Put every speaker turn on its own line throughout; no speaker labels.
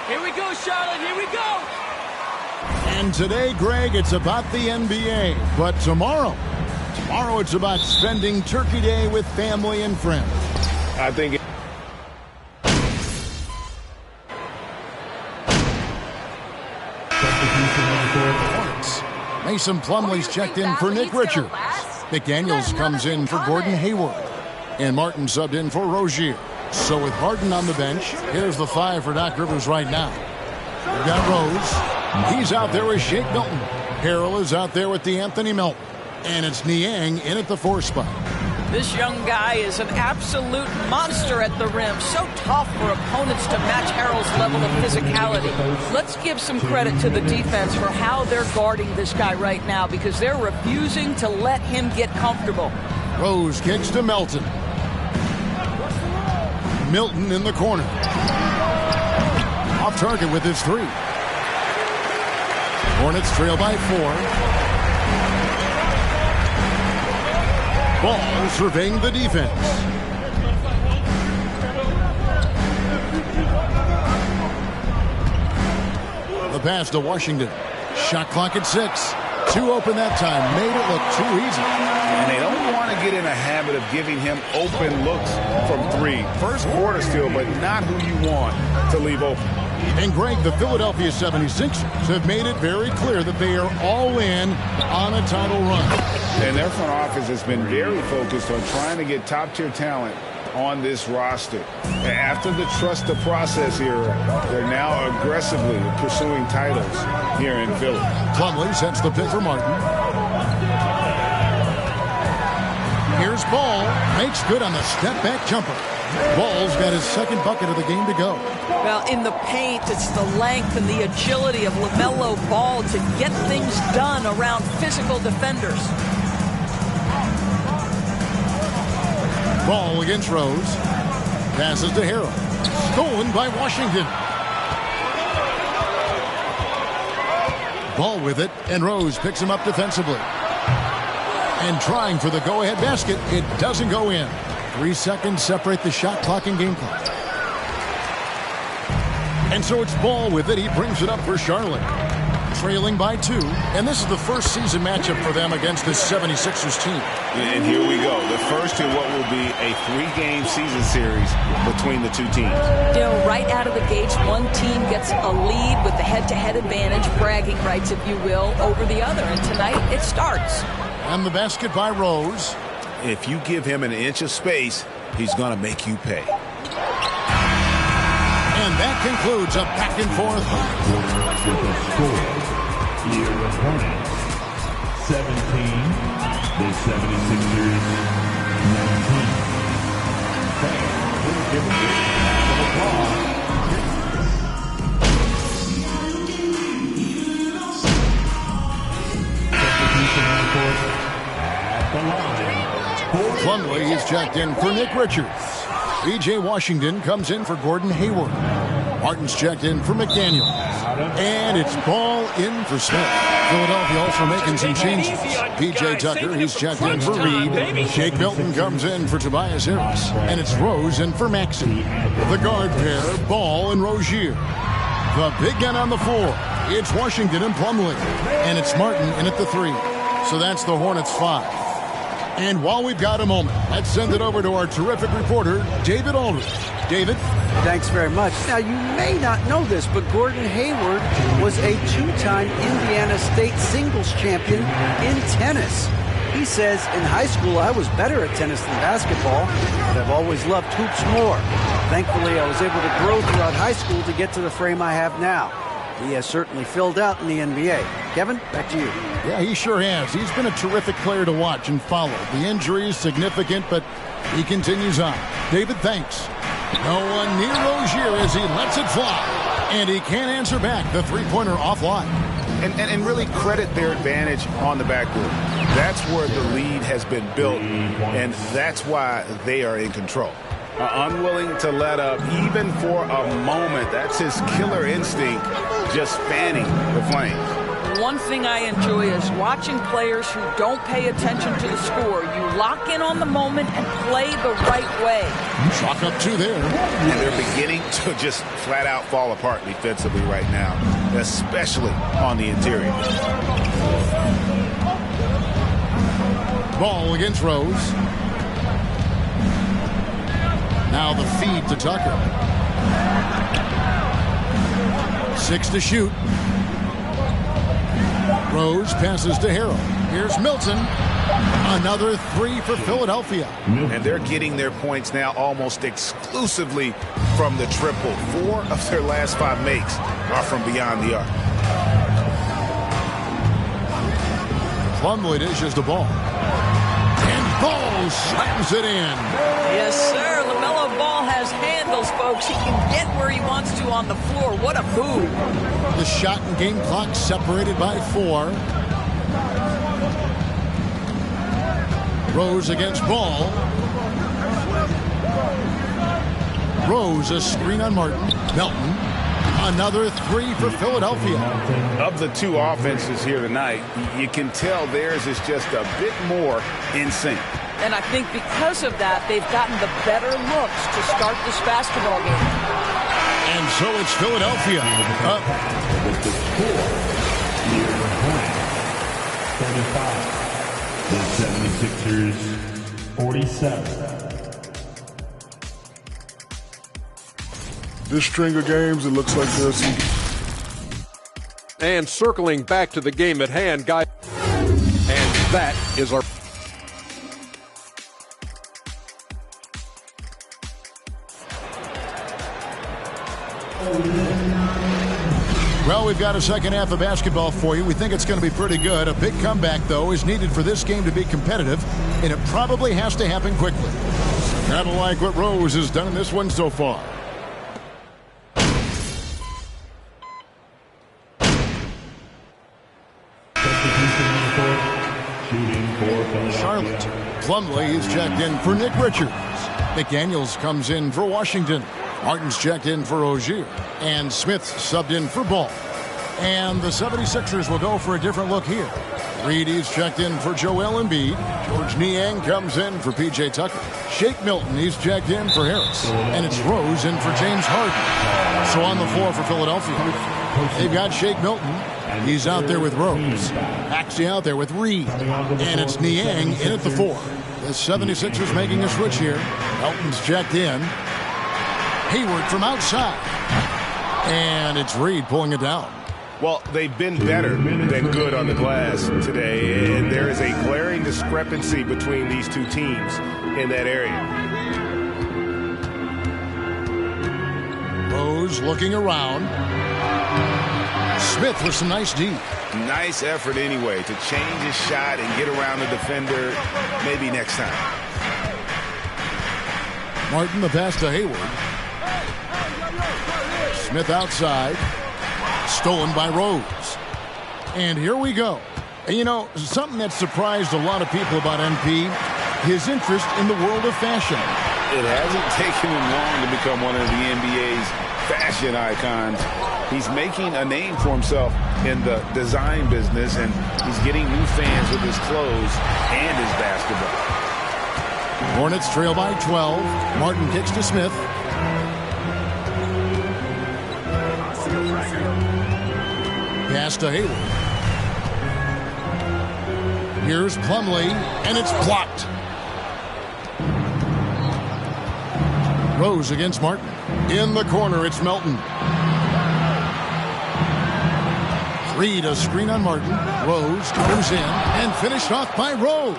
Here we go, Charlotte. Here we go.
And today, Greg, it's about the NBA. But tomorrow it's about spending Turkey Day with family and friends.
I think
Mason Plumlee's checked in for Nick Richards. McDaniels comes in for Gordon Hayward. And Martin subbed in for Rozier. So with Harden on the bench, here's the 5 for Doc Rivers right now. We've got Rose. He's out there with Shake Milton. Harrell is out there with DeAnthony Melton. And it's Niang in at the 4 spot.
This young guy is an absolute monster at the rim. So tough for opponents to match Harrell's level of physicality. Let's give some credit to the defense for how they're guarding this guy right now, because they're refusing to let him get comfortable.
Rose kicks to Melton. Milton in the corner. Off target with his 3. Hornets trail by 4. Ball surveying the defense. The pass to Washington. Shot clock at 6. 2 open that time. Made it look too easy.
And they don't want to get in a habit of giving him open looks from 3. First quarter still, but not who you want to leave open.
And Greg, the Philadelphia 76ers have made it very clear that they are all in on a title run.
And their front office has been very focused on trying to get top-tier talent on this roster. After the trust the process era, they're now aggressively pursuing titles here in Philly.
Plumlee sets the pick for Martin. Here's Ball. Makes good on the step-back jumper. Ball's got his second bucket of the game to go.
Well, in the paint, it's the length and the agility of LaMelo Ball to get things done around physical defenders.
Ball against Rose. Passes to Harrell. Stolen by Washington. Ball with it, and Rose picks him up defensively. And trying for the go-ahead basket. It doesn't go in. 3 seconds separate the shot clock and game clock. And so it's Ball with it. He brings it up for Charlotte. Trailing by 2. And this is the first season matchup for them against this 76ers team.
And here we go. The first in what will be a 3-game season series between the two teams.
You know, right out of the gates, one team gets a lead with the head-to-head advantage, bragging rights, if you will, over the other. And tonight, it starts.
And the basket by Rose.
If you give him an inch of space, he's going to make you pay.
And that concludes a back and forth.
Your opponents, 17, the 76ers, 19. Fans will give a big round of applause. Substitution on the court at the line.
Plumlee is checked in for Nick Richards. B.J. Washington comes in for Gordon Hayward. Martin's checked in for McDaniel. And it's Ball in for Smith. Philadelphia also making some changes. P.J. Tucker, he's checked in for Reed. Shake Milton comes in for Tobias Harris. And it's Rose in for Maxey. The guard pair, Ball and Rozier. The big gun on the 4. It's Washington and Plumlee. And it's Martin in at the 3. So that's the Hornets 5. And while we've got a moment, let's send it over to our terrific reporter, David Aldridge. David?
Thanks very much. Now, you may not know this, but Gordon Hayward was a 2-time Indiana State singles champion in tennis. He says, in high school, I was better at tennis than basketball, but I've always loved hoops more. Thankfully, I was able to grow throughout high school to get to the frame I have now. He has certainly filled out in the NBA. Kevin, back to you.
Yeah, he sure has. He's been a terrific player to watch and follow. The injury is significant, but he continues on. David, thanks. No one near Rozier as he lets it fly. And he can't answer back. The three-pointer offline.
And really credit their advantage on the backboard. That's where the lead has been built, and that's why they are in control. Unwilling to let up even for a moment. That's his killer instinct, just fanning the flames.
one thing I enjoy is watching players who don't pay attention to the score. You lock in on the moment and play the right way.
Chalk up 2 there.
And they're beginning to just flat out fall apart defensively right now, especially on the interior.
Ball against Rose. Now the feed to Tucker. 6 to shoot. Rose passes to Harrell. Here's Milton. Another 3 for Philadelphia.
And they're getting their points now almost exclusively from the triple. 4 of their last 5 makes are from beyond the arc.
Plumlee dishes the ball. And Ball slams it in.
Yes, sir. LaMelo Ball has handles, folks. He can get where he wants to on the floor. What a move.
The shot and game clock separated by 4. Rose against Ball. Rose, a screen on Martin. Melton. Another 3 for Philadelphia.
Of the 2 offenses here tonight, you can tell theirs is just a bit more in sync.
And I think because of that, they've gotten the better looks to start this basketball game.
And so it's Philadelphia.
With the score, here point, 35. The 76ers, 47.
This string of games, it looks like there's some...
And circling back to the game at hand, guys, and that is our...
Well, we've got a second half of basketball for you. We think it's going to be pretty good. A big comeback, though, is needed for this game to be competitive, and it probably has to happen quickly. Kind of like what Rose has done in this one so far. Charlotte. Plumlee is checked in for Nick Richards. McDaniels comes in for Washington. Martin's checked in for Rozier. And Smith subbed in for Ball. And the 76ers will go for a different look here. Reed is checked in for Joel Embiid. George Niang comes in for P.J. Tucker. Shake Milton, he's checked in for Harris. And it's Rose in for James Harden. So on the floor for Philadelphia, they've got Shake Milton. He's out there with Rose. Maxey out there with Reed. And it's Niang in at the 4. The 76ers making a switch here. Melton's checked in. Hayward from outside. And it's Reed pulling it down.
Well, they've been better than good on the glass today, and there is a glaring discrepancy between these two teams in that area.
Rose looking around. Smith with some nice D.
Nice effort anyway to change his shot and get around the defender maybe next time.
Martin the pass to Hayward. Smith outside. Stolen by Rose. And here we go. And you know, something that surprised a lot of people about MP, his interest in the world of fashion.
It hasn't taken him long to become one of the NBA's fashion icons. He's making a name for himself in the design business, and he's getting new fans with his clothes and his basketball.
Hornets trail by 12. Martin kicks to Smith. Pass to Hayward. Here's Plumlee, and it's blocked. Rose against Martin. In the corner, it's Melton. Reed, a screen on Martin. Rose goes in and finished off by Rose.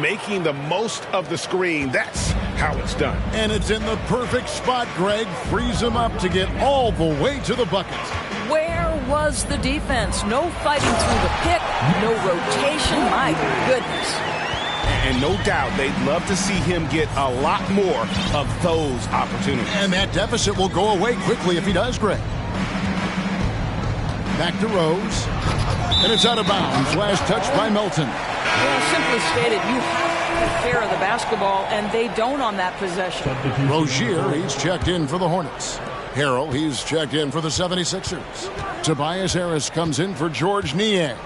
Making the most of the screen. That's how it's done.
And it's in the perfect spot. Greg frees him up to get all the way to the bucket.
Where was the defense? No fighting through the pick, no rotation. My goodness.
And no doubt they'd love to see him get a lot more of those opportunities.
And that deficit will go away quickly if he does, Greg. Back to Rose. And it's out of bounds. Last touch by Melton.
Well, simply stated, you have to take care of the basketball, and they don't on that possession.
Rozier, he's checked in for the Hornets. Harrell, he's checked in for the 76ers. Tobias Harris comes in for George Niang.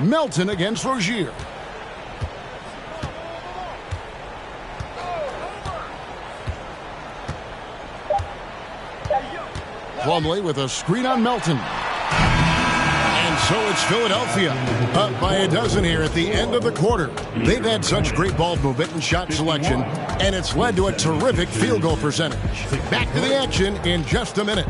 Melton against Rozier. Plumlee with a screen on Melton. And so it's Philadelphia up by a dozen here at the end of the quarter. They've had such great ball movement and shot selection, and it's led to a terrific field goal percentage. Back to the action in just a minute.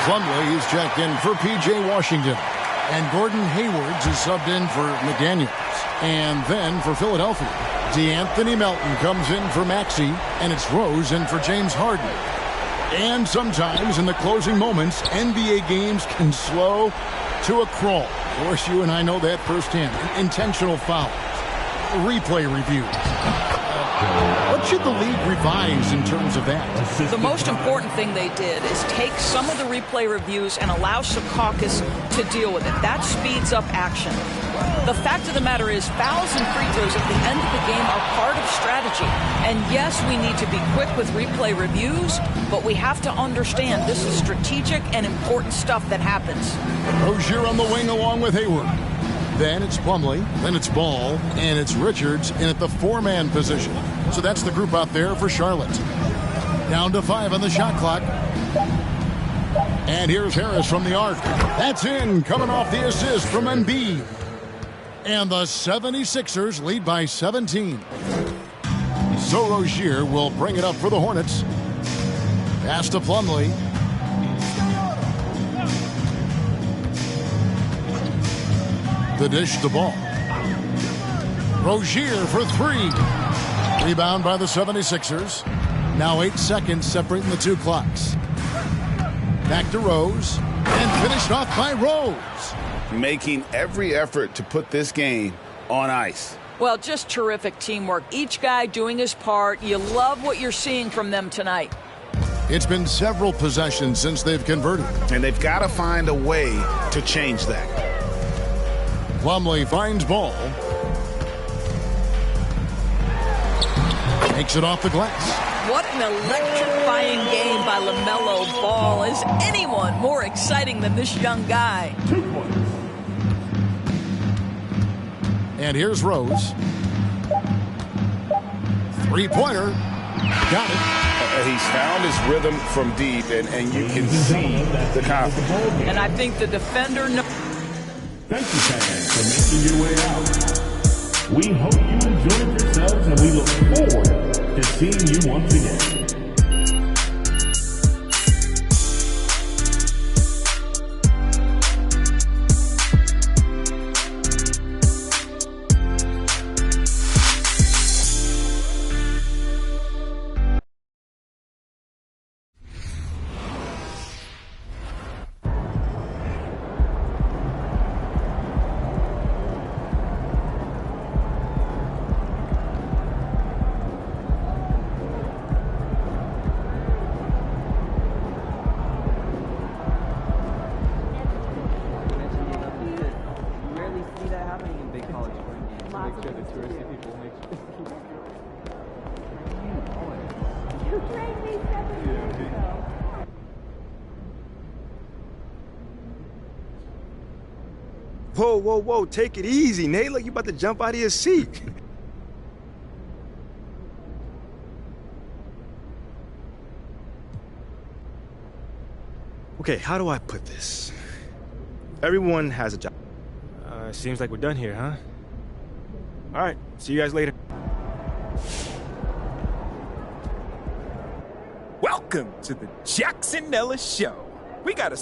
Plumlee is checked in for P.J. Washington. And Gordon Haywards is subbed in for McDaniels. And then for Philadelphia, DeAnthony Melton comes in for Maxey, and it's Rose in for James Harden. And sometimes in the closing moments, NBA games can slow to a crawl. Of course, you and I know that firsthand. Intentional fouls, replay reviews. What should the league revise in terms of that?
The most important thing they did is take some of the replay reviews and allow Secaucus to deal with it. That speeds up action. The fact of the matter is fouls and free throws at the end of the game are part of strategy. And yes, we need to be quick with replay reviews, but we have to understand this is strategic and important stuff that happens.
Rozier on the wing along with Hayward. Then it's Plumlee, then it's Ball, and it's Richards in at the four-man position. So that's the group out there for Charlotte. Down to 5 on the shot clock. And here's Harris from the arc. That's in, coming off the assist from Embiid. And the 76ers lead by 17. So Rozier will bring it up for the Hornets. Pass to Plumlee. The dish to Ball. Rozier for 3. Rebound by the 76ers. Now 8 seconds separating the two clocks. Back to Rose. And finished off by Rose.
Making every effort to put this game on ice.
Well, just terrific teamwork. Each guy doing his part. You love what you're seeing from them tonight.
It's been several possessions since they've converted.
And they've got to find a way to change that.
Plumlee finds Ball. Takes it off the glass.
What an electrifying game by LaMelo Ball. Is anyone more exciting than this young guy?
2 points.
And here's Rose. Three-pointer. Got it.
He's found his rhythm from deep, and you can see the confidence.
And I think the defender knows.
Thank you, fans, for making your way out. We hope you enjoyed yourselves, and we look forward to seeing you once again.
Whoa, whoa, whoa, take it easy, Nate. Look, you about to jump out of your seat. Okay, how do I put this? Everyone has a job. Seems like we're done here, huh? All right, see you guys later.
Welcome to the Jackson Ellis Show. We got a...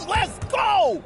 Let's go!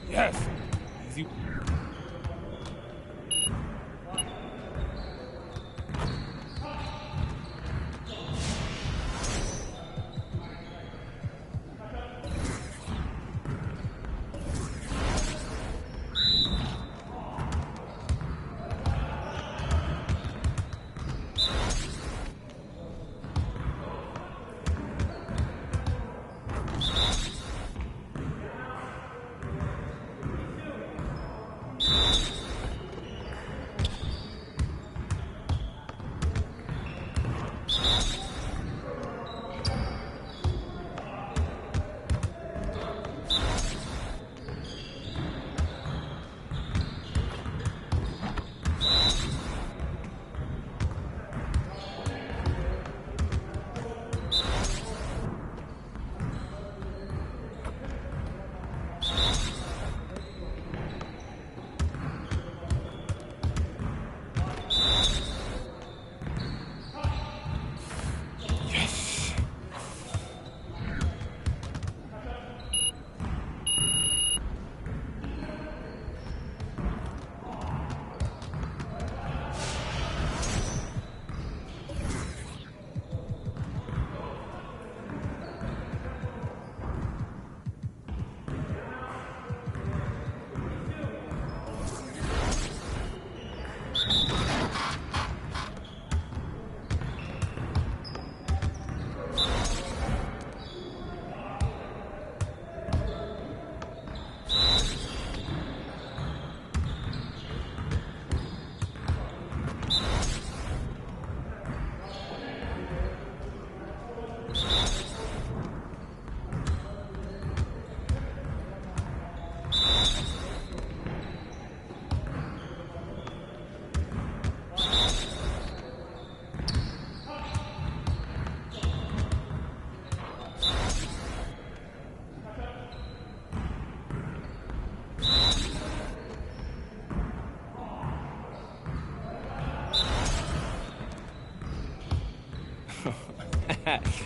Yes. Easy.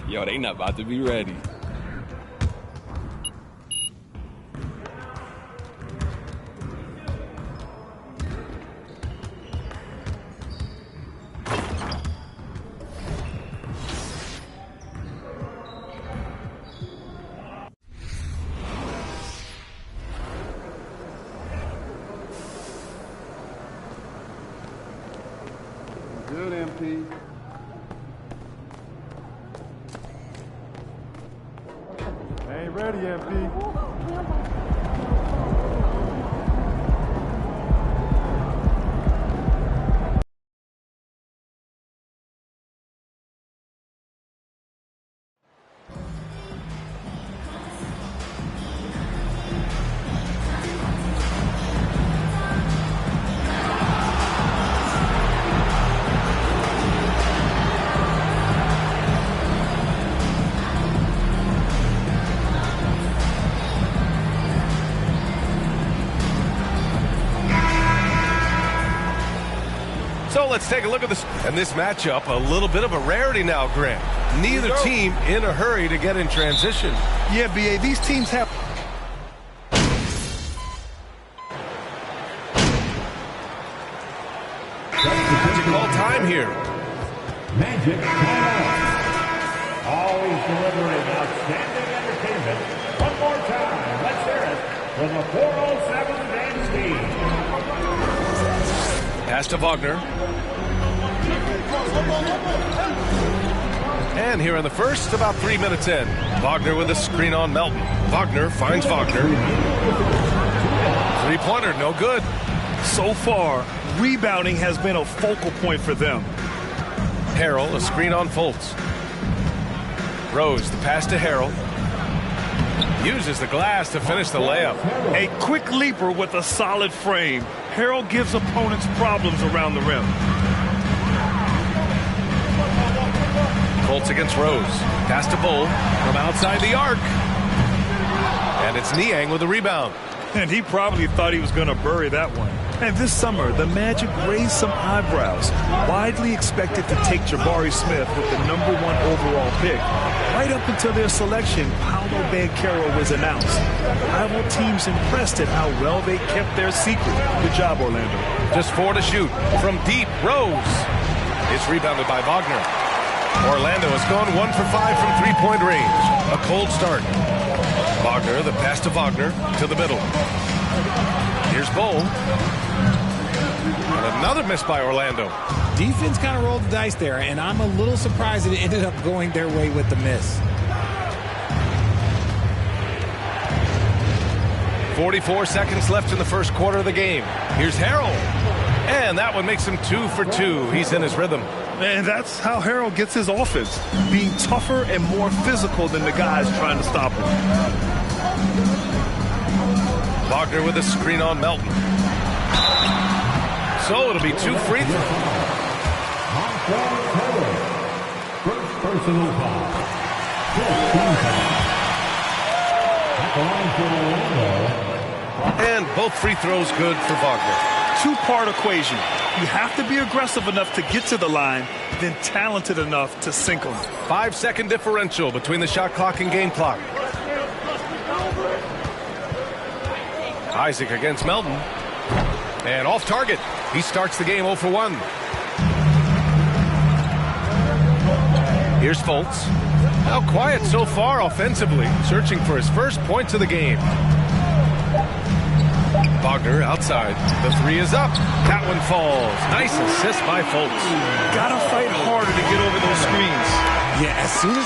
Yo, they not about to be ready.
Good, MP. Ain't ready, MP.
So let's take a look at this. And this matchup, a little bit of a rarity now, Grant. Neither team in a hurry to get in transition.
Yeah, BA, these teams have...
Magic call time here.
Magic timeout. Always delivering outstanding entertainment. One more time, let's hear it from the 407 dance team.
Pass to Wagner. And here in the first, about 3 minutes in. Wagner with a screen on Melton. Wagner finds Wagner. Three-pointer, no good.
So far, rebounding has been a focal point for them.
Harrell, a screen on Fultz. Rose, the pass to Harrell. Uses the glass to finish the layup.
A quick leaper with a solid frame. Harrell gives opponents problems around the rim.
Fultz against Rose. Pass to Bull from outside the arc. And it's Niang with the rebound.
And he probably thought he was going to bury that one. And this summer, the Magic raised some eyebrows. Widely expected to take Jabari Smith with the #1 overall pick. Right up until their selection, Paolo Banchero was announced. Rival teams impressed at how well they kept their secret. Good job, Orlando.
Just 4 to shoot. From deep, Rose. It's rebounded by Wagner. Orlando has gone 1 for 5 from three-point range. A cold start. Wagner, the pass to Wagner, to the middle. Here's Bull. And another miss by Orlando.
Defense kind of rolled the dice there, and I'm a little surprised it ended up going their way with the miss.
44 seconds left in the first quarter of the game. Here's Harrell. And that one makes him 2 for 2. He's in his rhythm.
And that's how Harrell gets his offense, being tougher and more physical than the guys trying to stop him.
Wagner with a screen on Melton. So it'll be 2 free throws.
First personal foul. 15 foul. At the line for Orlando.
And both free throws good for Wagner.
Two-part equation. You have to be aggressive enough to get to the line, then talented enough to sink them.
5-second differential between the shot clock and game clock. Isaac against Melton. And off target. He starts the game 0 for 1. Here's Fultz. Now quiet so far offensively, searching for his first points of the game. Wagner outside. The 3 is up. That one falls. Nice assist by Fultz.
Gotta fight harder to get over those screens.
Yeah, as soon as...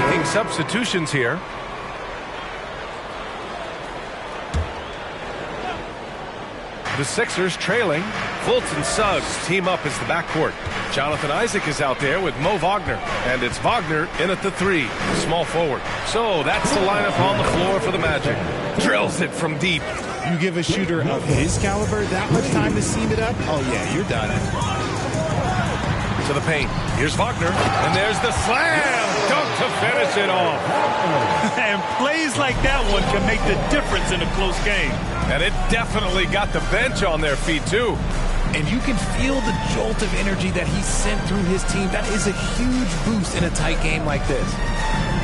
Making substitutions here. The Sixers trailing. Fultz and Suggs team up as the backcourt. Jonathan Isaac is out there with Mo Wagner. And it's Wagner in at the 3, small forward. So that's the lineup on the floor for the Magic. Drills it from deep.
You give a shooter of his caliber that much time to seam it up? Oh, yeah, you're done.
to the paint. Here's Wagner, and there's the slam dunk to finish it off.
And plays like that one can make the difference in a close game.
And it definitely got the bench on their feet, too.
And you can feel the jolt of energy that he sent through his team. That is a huge boost in a tight game like this.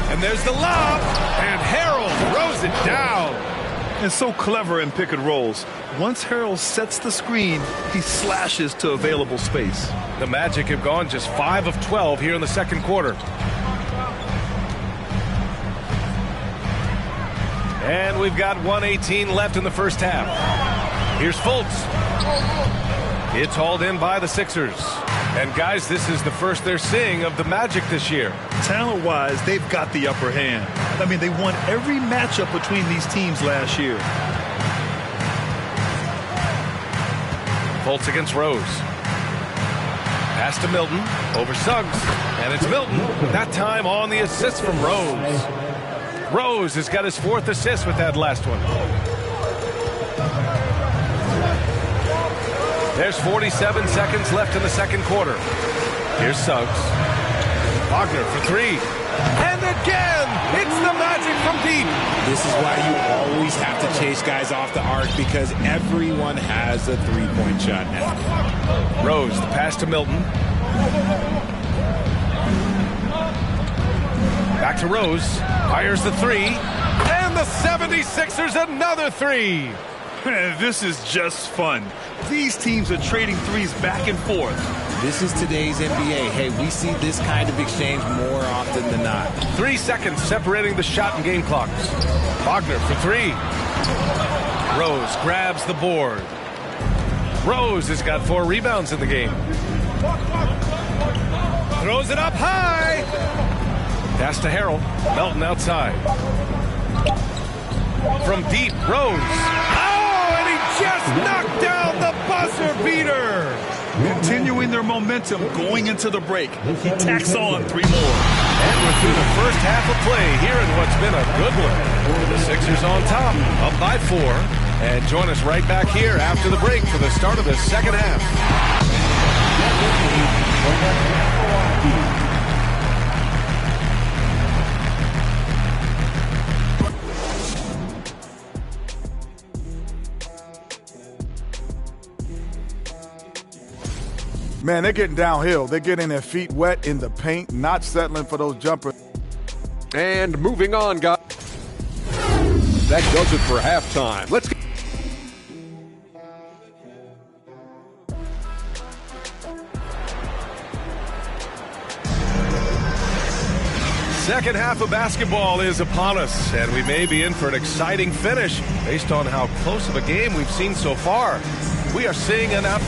And there's the lob, and Harold throws it down.
And so clever in pick and rolls. Once Harold sets the screen, he slashes to available space.
The Magic have gone just 5 of 12 here in the second quarter. And we've got 1:18 left in the first half. Here's Fultz. It's hauled in by the Sixers. And guys, this is the first they're seeing of the Magic this year.
Talent-wise, they've got the upper hand. I mean, they won every matchup between these teams last year.
Fultz against Rose. Pass to Milton, over Suggs, and it's Milton, that time on the assist from Rose. Rose has got his 4th assist with that last one. There's 47 seconds left in the second quarter. Here's Suggs. Wagner for 3. And again, it's the Magic from deep.
This is why you always have to chase guys off the arc, because everyone has a three-point shot now.
Rose, the pass to Milton. Back to Rose. Fires the 3. And the 76ers another 3.
This is just fun. These teams are trading threes back and forth.
This is today's NBA. Hey, we see this kind of exchange more often than not.
3 seconds separating the shot and game clocks. Wagner for 3. Rose grabs the board. Rose has got 4 rebounds in the game. Throws it up high. Pass to Harold. Melton outside. From deep, Rose. Just knocked down the buzzer beater.
Continuing their momentum going into the break. He tacks on 3 more.
And we're through the first half of play here in what's been a good one. The Sixers on top, up by 4. And join us right back here after the break for the start of the second half.
Man, they're getting downhill. They're getting their feet wet in the paint, not settling for those jumpers.
And moving on, guys. That does it for halftime. Let's get
Second half of basketball is upon us, and we may be in for an exciting finish based on how close of a game we've seen so far. We are seeing an up.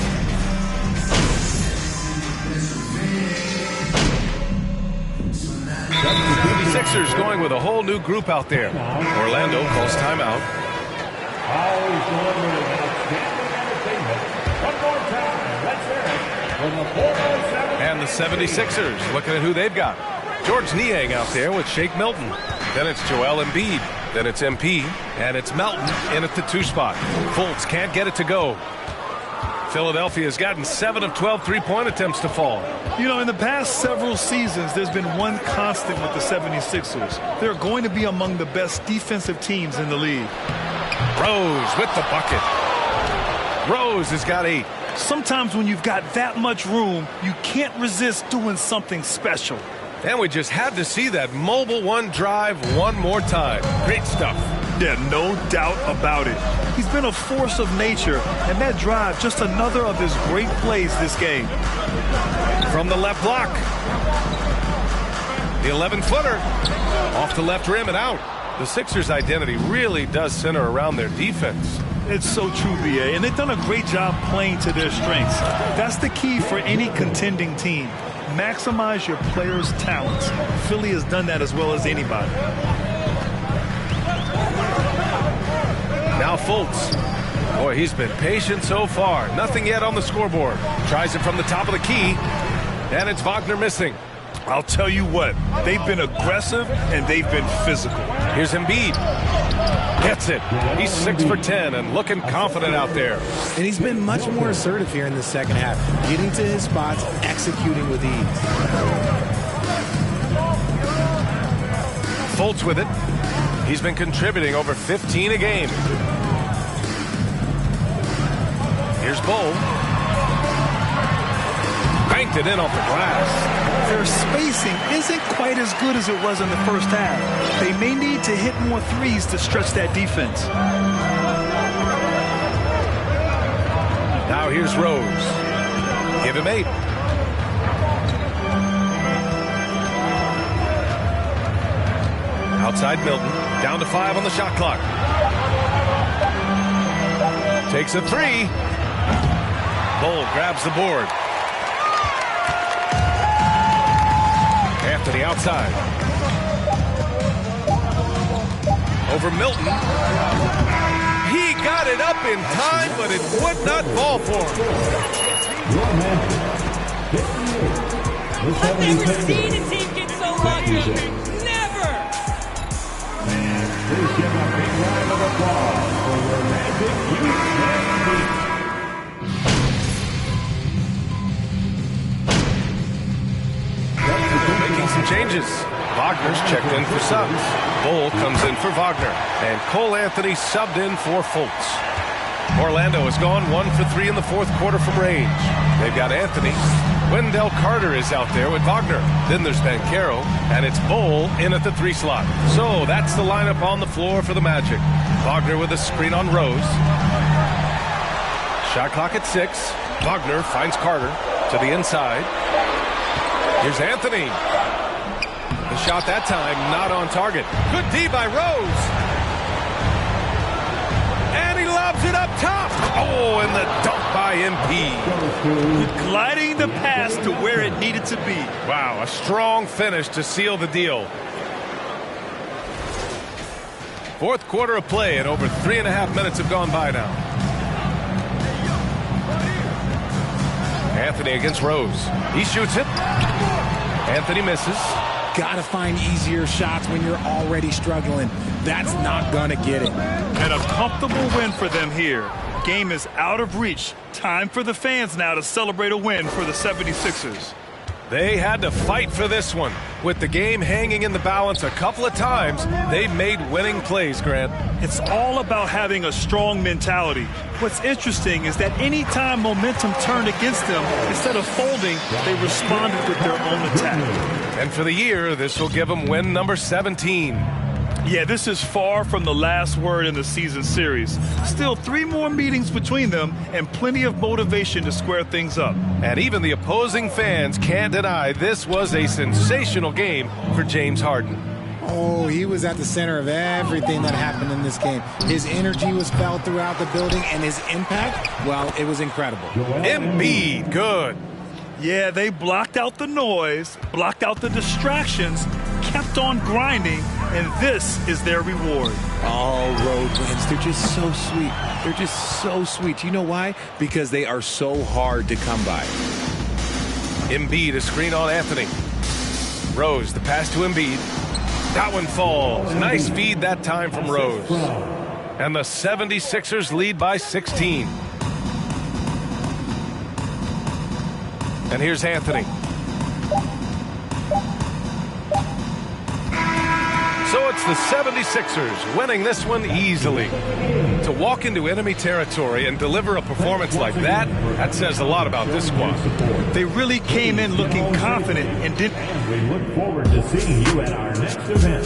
The Sixers going with a whole new group out there. Orlando calls timeout.
Always delivering outstanding entertainment. One more time, let's hear it from the 407.
And the 76ers looking at who they've got. George Niang out there with Shake Milton. Then it's Joel Embiid. Then it's MP. And it's Melton in at the 2 spot. Fultz can't get it to go. Philadelphia has gotten 7 of 12 three-point attempts to fall.
You know, in the past several seasons, there's been one constant with the 76ers. They're going to be among the best defensive teams in the league.
Rose with the bucket. Rose has got 8.
Sometimes when you've got that much room, you can't resist doing something special.
And we just had to see that mobile 1 drive one more time. Great stuff.
Yeah, no doubt about it. He's been a force of nature, and that drive, just another of his great plays this game.
From the left block. The 11-footer. Off the left rim and out. The Sixers' identity really does center around their defense.
It's so true, B.A., and they've done a great job playing to their strengths. That's the key for any contending team. Maximize your players' talents. Philly has done that as well as anybody.
Now Fultz. Boy, he's been patient so far. Nothing yet on the scoreboard. Tries it from the top of the key. And it's Wagner missing.
I'll tell you what, they've been aggressive and they've been physical.
Here's Embiid. Gets it. He's 6 for 10 and looking confident out there.
And he's been much more assertive here in the second half, getting to his spots, executing with ease.
Fultz with it. He's been contributing over 15 a game. Here's Bull. Banked it in off the glass.
Their spacing isn't quite as good as it was in the first half. They may need to hit more threes to stretch that defense.
Now here's Rose. Give him 8. Outside Milton. Down to 5 on the shot clock. Takes a 3. Bull grabs the board. Anthony outside. Over Milton. He got it up in time, but it would not fall for him.
I've never seen a team get so lucky. Never!
Please give a big round of applause for your Magic Youth.
Making some changes. Wagner's checked in for subs. Bull comes in for Wagner. And Cole Anthony subbed in for Fultz. Orlando has gone 1 for 3 in the fourth quarter from range. They've got Anthony. Wendell Carter is out there with Wagner. Then there's Banchero, and it's Bull in at the 3 slot. So that's the lineup on the floor for the Magic. Wagner with a screen on Rose. Shot clock at 6. Wagner finds Carter to the inside. Here's Anthony. The shot that time not on target. Good D by Rose. And he lobs it up top. Oh, and the dunk by MP.
Gliding the pass to where it needed to be.
Wow, a strong finish to seal the deal. Fourth quarter of play, and over 3.5 minutes have gone by now. Anthony against Rose. He shoots it. Anthony misses.
Gotta find easier shots when you're already struggling. That's not gonna get it.
And a comfortable win for them here. Game is out of reach. Time for the fans now to celebrate a win for the 76ers.
They had to fight for this one. With the game hanging in the balance a couple of times, they made winning plays, Grant.
It's all about having a strong mentality. What's interesting is that any time momentum turned against them, instead of folding, they responded with their own attack.
And for the year, this will give them win number 17.
Yeah, this is far from the last word in the season series. Still 3 more meetings between them and plenty of motivation to square things up.
And even the opposing fans can't deny this was a sensational game for James Harden.
Oh, he was at the center of everything that happened in this game. His energy was felt throughout the building, and his impact, well, it was incredible.
Embiid, good.
Yeah, they blocked out the noise, blocked out the distractions, kept on grinding, and this is their reward.
All road wins. They're just so sweet. They're just so sweet. You know why? Because they are so hard to come by.
Embiid, a screen on Anthony. Rose, the pass to Embiid. That one falls. Nice feed that time from Rose. And the 76ers lead by 16. And here's Anthony. So it's the 76ers winning this one easily. To walk into enemy territory and deliver a performance like that, that says a lot about this squad.
They really came in looking confident and didn't.
We look forward to seeing you at our next event.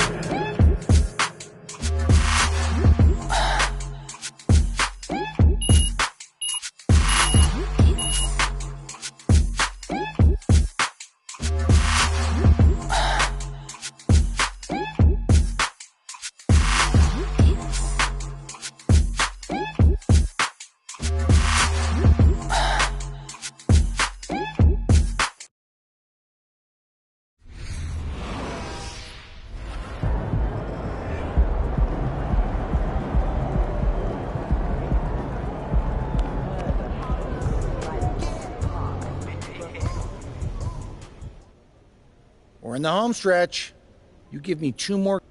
We're in the home stretch. You give me 2 more.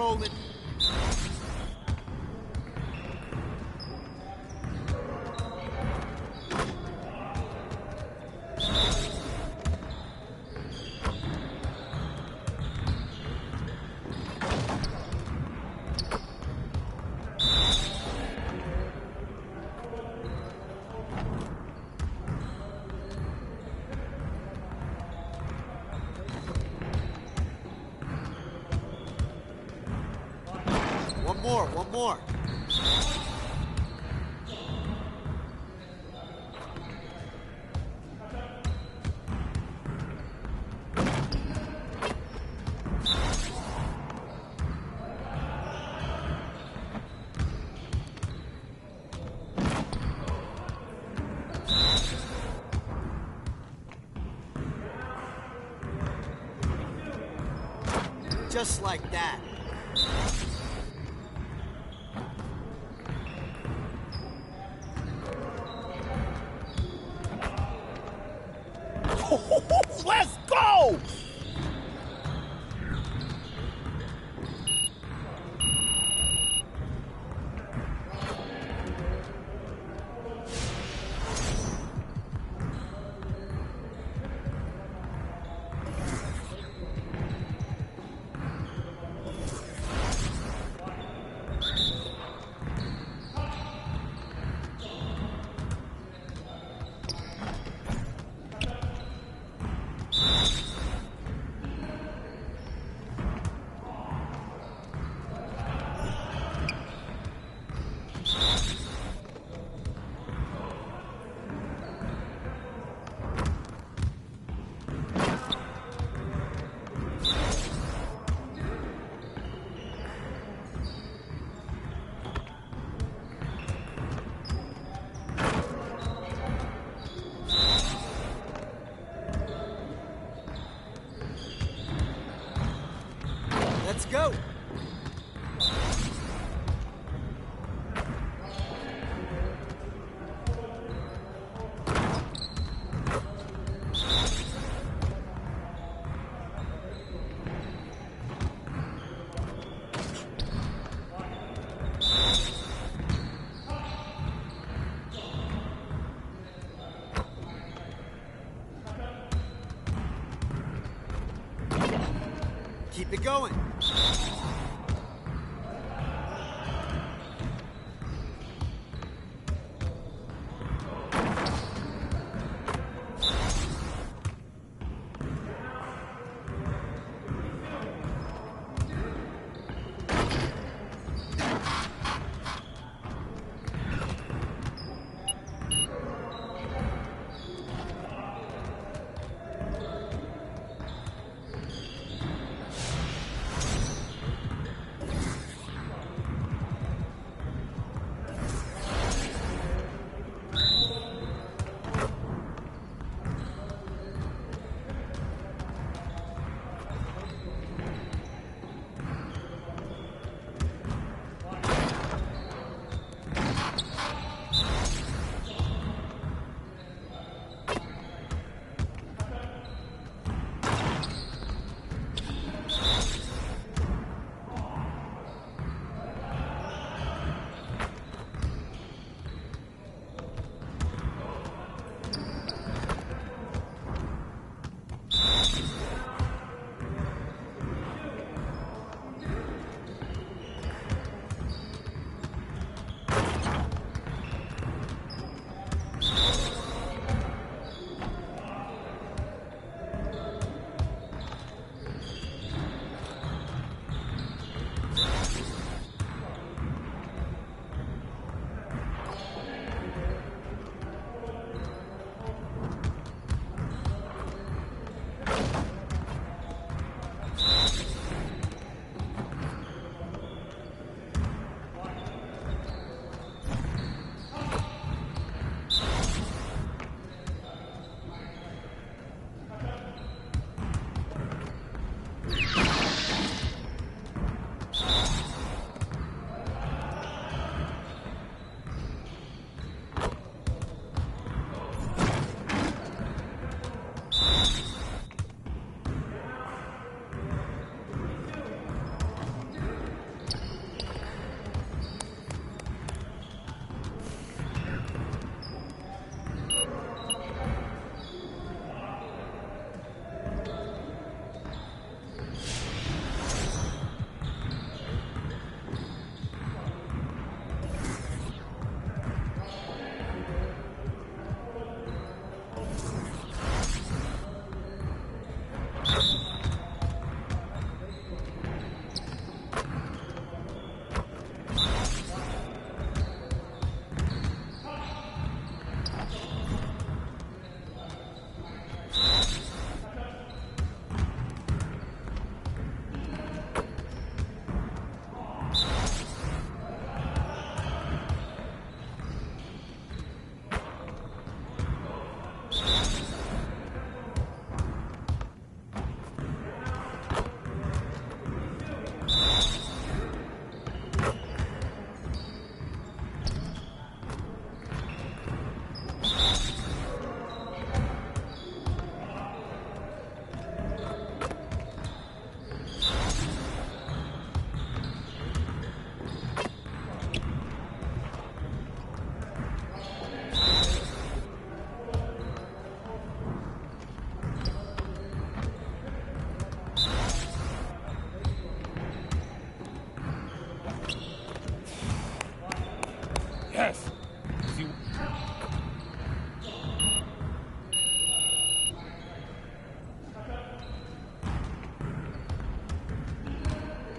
rolling. One more. Just like that.
Let's go! Let's go. Keep it going.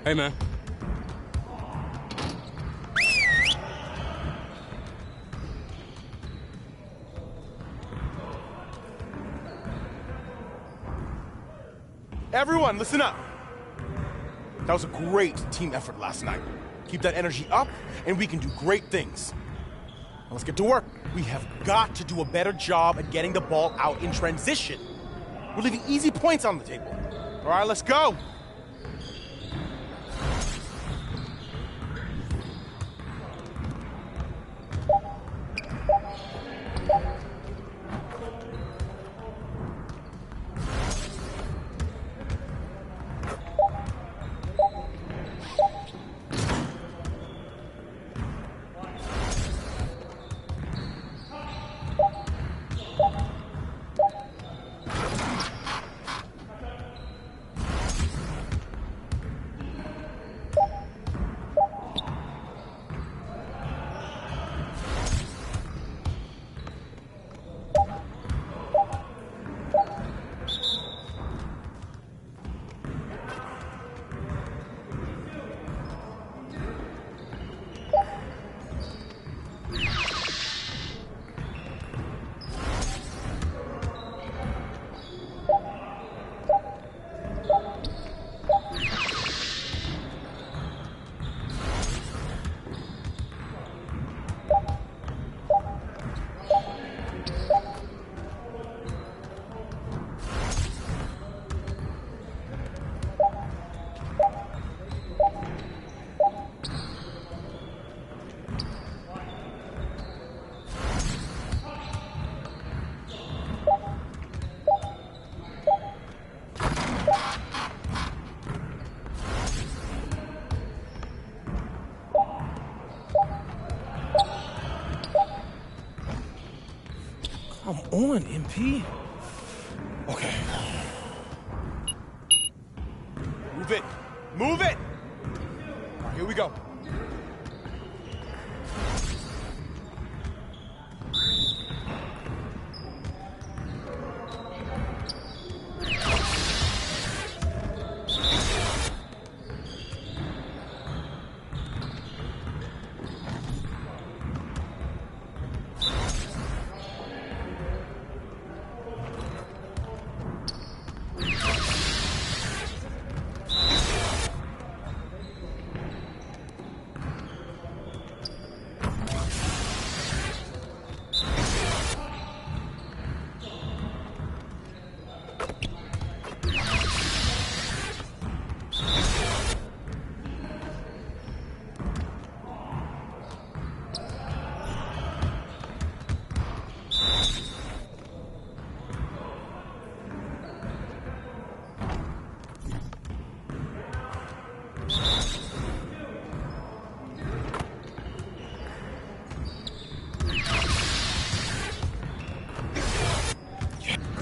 Hey, man.
Everyone, listen up. That was a great team effort last night. Keep that energy up, and we can do great things. Now let's get to work. We have got to do a better job at getting the ball out in transition. We're leaving easy points on the table. All right, let's go.
Come on, MP.
Okay. Move it. Move it! All right, here we go.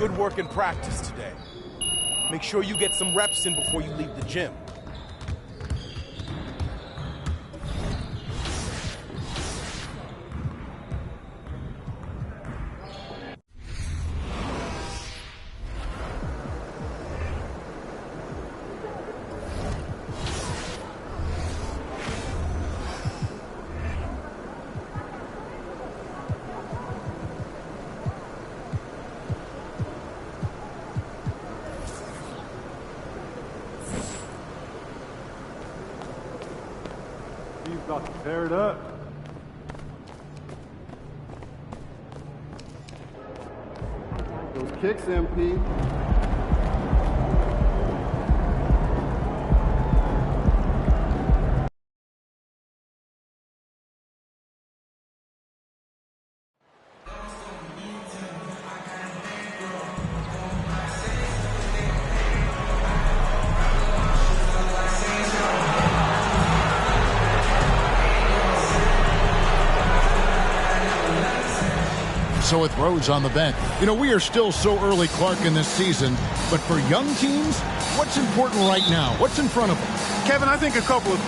Good work in practice today. Make sure you get some reps in before you leave the gym.
He's about to tear it up. Those kicks, MP.
So with Rose on the bench, we are still so early, Clark, in this season. But for young teams, what's important right now? What's in front of them?
Kevin, I think a couple of...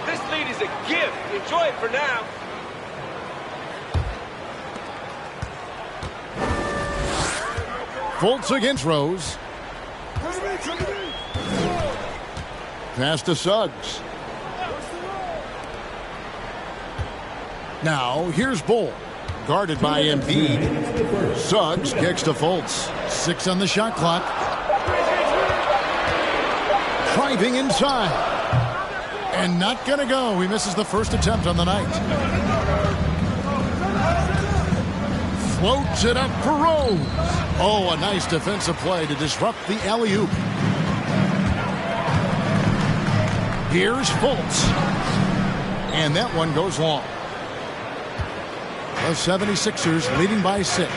This lead is a gift. Enjoy it for now.
Fultz against Rose. Pass to Suggs. Now, here's Bull. Guarded by Embiid. Suggs kicks to Fultz. 6 on the shot clock. Driving inside. And not going to go. He misses the first attempt on the night. Floats it up for Rose. Oh, a nice defensive play to disrupt the alley-oop. Here's Fultz. And that one goes long. The 76ers leading by 6.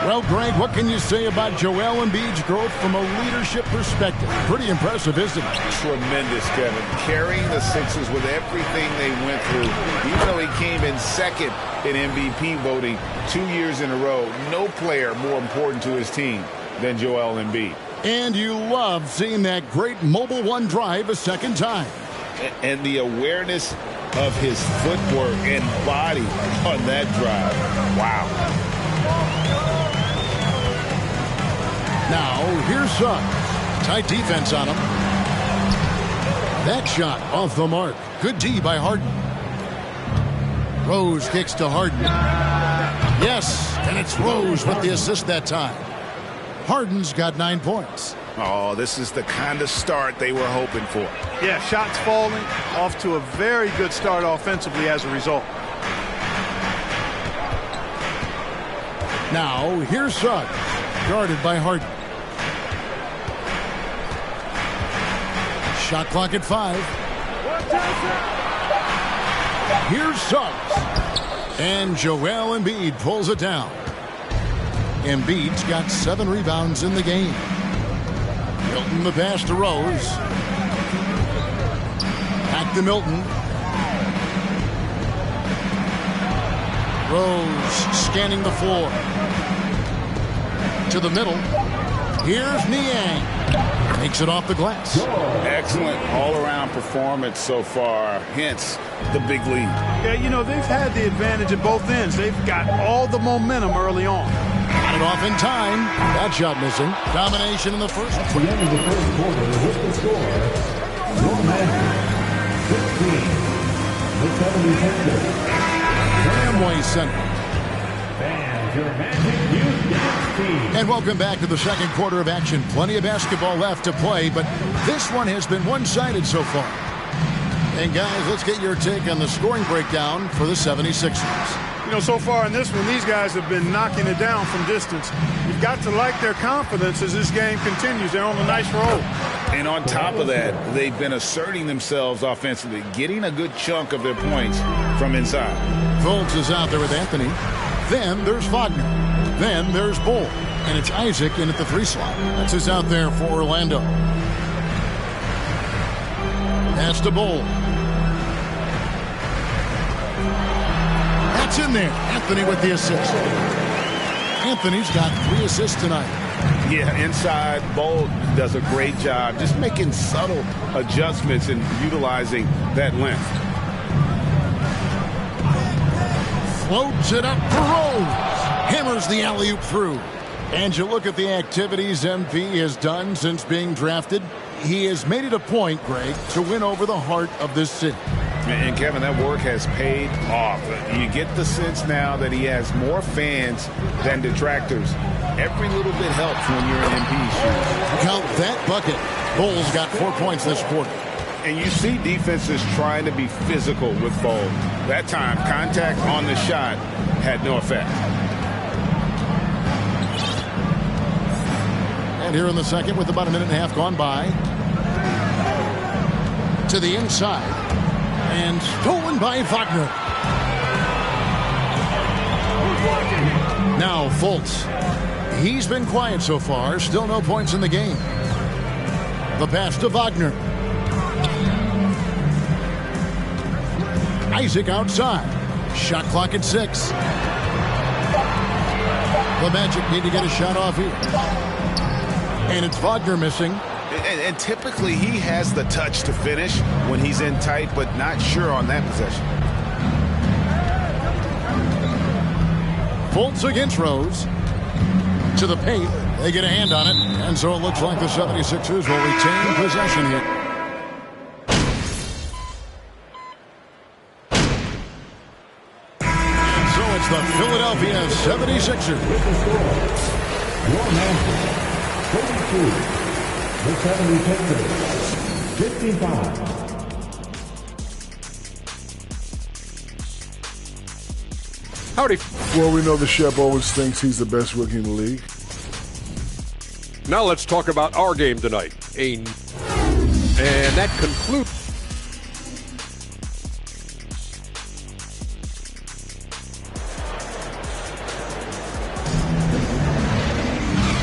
Well, Greg, what can you say about Joel Embiid's growth from a leadership perspective? Pretty impressive, isn't it?
Tremendous, Kevin. Carrying the Sixers with everything they went through. Even though he came in second in MVP voting 2 years in a row, no player more important to his team than Joel Embiid.
And you love seeing that great mobile one drive a second time.
And the awareness of his footwork and body on that drive. Wow.
Now, here's Suggs. Tight defense on him. That shot off the mark. Good D by Harden. Rose kicks to Harden. Yes, and it's Rose with the assist that time. Harden's got 9 points.
Oh, this is the kind of start they were hoping for.
Yeah, shots falling, off to a very good start offensively as a result.
Now, here's Suggs, guarded by Harden. Shot clock at 5. Here's Suggs. And Joel Embiid pulls it down. Embiid's got 7 rebounds in the game. Milton the pass to Rose. Back to Milton. Rose scanning the floor. To the middle. Here's Niang. Takes it off the glass.
Excellent all-around performance so far. Hence the big lead.
Yeah, you know, they've had the advantage at both ends. They've got all the momentum early on.
Got it off in time. That shot missing. Domination in the first.
At the end of the first quarter, with the score, your Magic 16, the 76ers.
Tramway Center.
Fans, your Magic Youth Dance Team.
And welcome back to the second quarter of action. Plenty of basketball left to play, but this one has been one-sided so far. And guys, let's get your take on the scoring breakdown for the 76ers.
You know, so far in this one, these guys have been knocking it down from distance. You've got to like their confidence as this game continues. They're on a nice roll.
And on top of that, they've been asserting themselves offensively, getting a good chunk of their points from inside.
Fultz is out there with Anthony. Then there's Wagner. Then there's Bull. And it's Isaac in at the 3 slot. That's who's out there for Orlando. Pass to Bull. That's in there. Anthony with the assist. Anthony's got 3 assists tonight.
Yeah, inside, Bull does a great job just making subtle adjustments and utilizing that length.
Floats it up for Rose. Hammers the alley-oop through. And you look at the activities MP has done since being drafted. He has made it a point, Greg, to win over the heart of this city.
And Kevin, that work has paid off. You get the sense now that he has more fans than detractors. Every little bit helps when you're in MP's shoes.
Count that bucket. Bull's got 4 points this quarter.
And you see defenses trying to be physical with Bull. That time, contact on the shot had no effect.
And here in the second, with about a minute and a half gone by, to the inside. And stolen by Wagner. Now Fultz. He's been quiet so far. Still no points in the game. The pass to Wagner. Isaac outside. Shot clock at 6. The Magic need to get a shot off here. And it's Wagner missing.
And typically he has the touch to finish when he's in tight, but not sure on that possession.
Fultz against Rose. To the paint. They get a hand on it, and so it looks like the 76ers will retain possession here. And so it's the Philadelphia 76ers.
Your man, 32. The 76ers, 55.
Howdy.
Well, we know the Shep always thinks he's the best rookie in the league.
Now let's talk about our game tonight. And that concludes.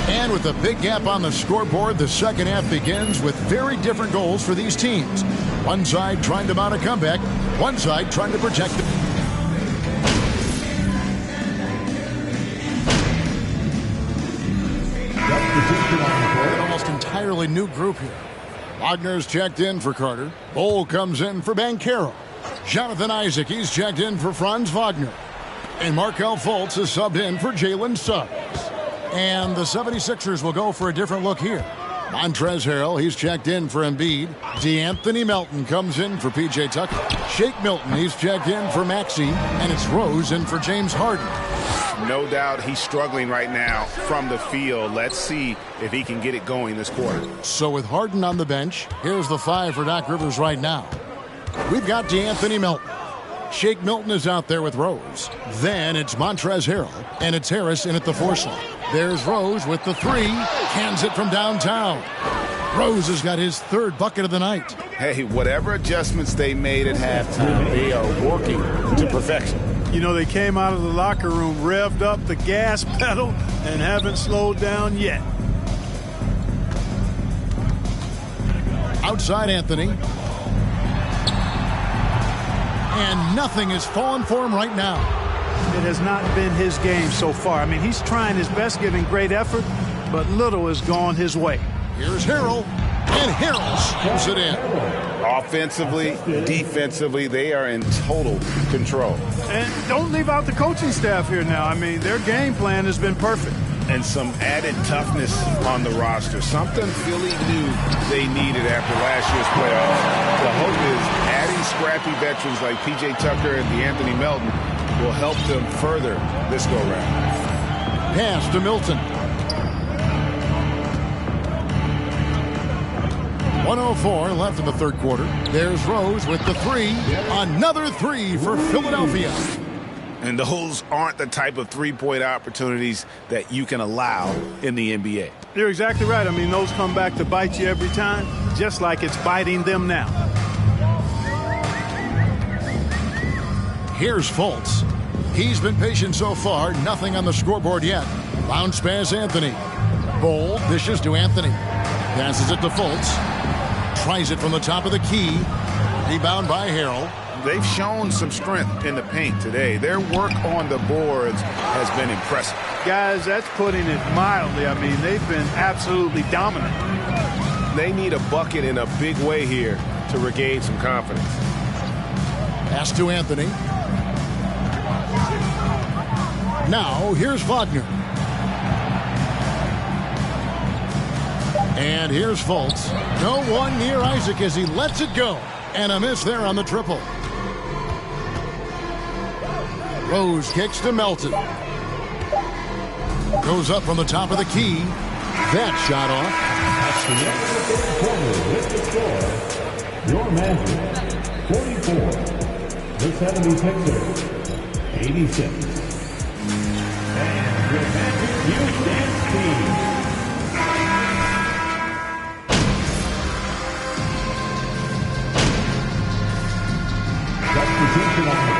And with a big gap on the scoreboard, the second half begins with very different goals for these teams. One side trying to mount a comeback, one side trying to protect the... An almost entirely new group here. Wagner's checked in for Carter. Bol comes in for Banchero. Jonathan Isaac, he's checked in for Franz Wagner. And Markelle Fultz is subbed in for Jalen Suggs. And the 76ers will go for a different look here. Montrezl Harrell, he's checked in for Embiid. DeAnthony Melton comes in for P.J. Tucker. Shake Milton, he's checked in for Maxey. And it's Rose in for James Harden.
No doubt he's struggling right now from the field. Let's see if he can get it going this quarter.
So with Harden on the bench, here's the 5 for Doc Rivers right now. We've got DeAnthony Melton. Shake Milton is out there with Rose. Then it's Montrezl Harrell, and it's Harris in at the 4 slot. There's Rose with the 3, cans it from downtown. Rose has got his 3rd bucket of the night.
Hey, whatever adjustments they made at halftime, they are working to perfection.
You know, they came out of the locker room, revved up the gas pedal, and haven't slowed down yet.
Outside Anthony. And nothing is falling for him right now.
It has not been his game so far. I mean, he's trying his best, giving great effort, but little has gone his way.
Here's Harrell, and Harrell scores it in.
Offensively, defensively, they are in total control.
And don't leave out the coaching staff here now. I mean, their game plan has been perfect.
And some added toughness on the roster. Something Philly knew they needed after last year's playoffs. The hope is adding scrappy veterans like P.J. Tucker and DeAnthony Melton will help them further this go-round.
Pass to Milton. 1:04 left in the 3rd quarter. There's Rose with the 3. Another 3 for Philadelphia.
And those aren't the type of three-point opportunities that you can allow in the NBA.
You're exactly right. I mean, those come back to bite you every time, just like it's biting them now.
Here's Fultz. He's been patient so far. Nothing on the scoreboard yet. Bounce pass Anthony. Bol dishes to Anthony. Passes it to Fultz. Tries it from the top of the key. Rebound by Harrell.
They've shown some strength in the paint today. Their work on the boards has been impressive.
Guys, that's putting it mildly. I mean, they've been absolutely dominant.
They need a bucket in a big way here to regain some confidence.
Pass to Anthony. Now, here's Wagner. And here's Fultz. No one near Isaac as he lets it go. And a miss there on the triple. Rose kicks to Melton. Goes up from the top of the key. That shot off.
Your Magic, 44. The 76ers, 86. And your Magic Houston team.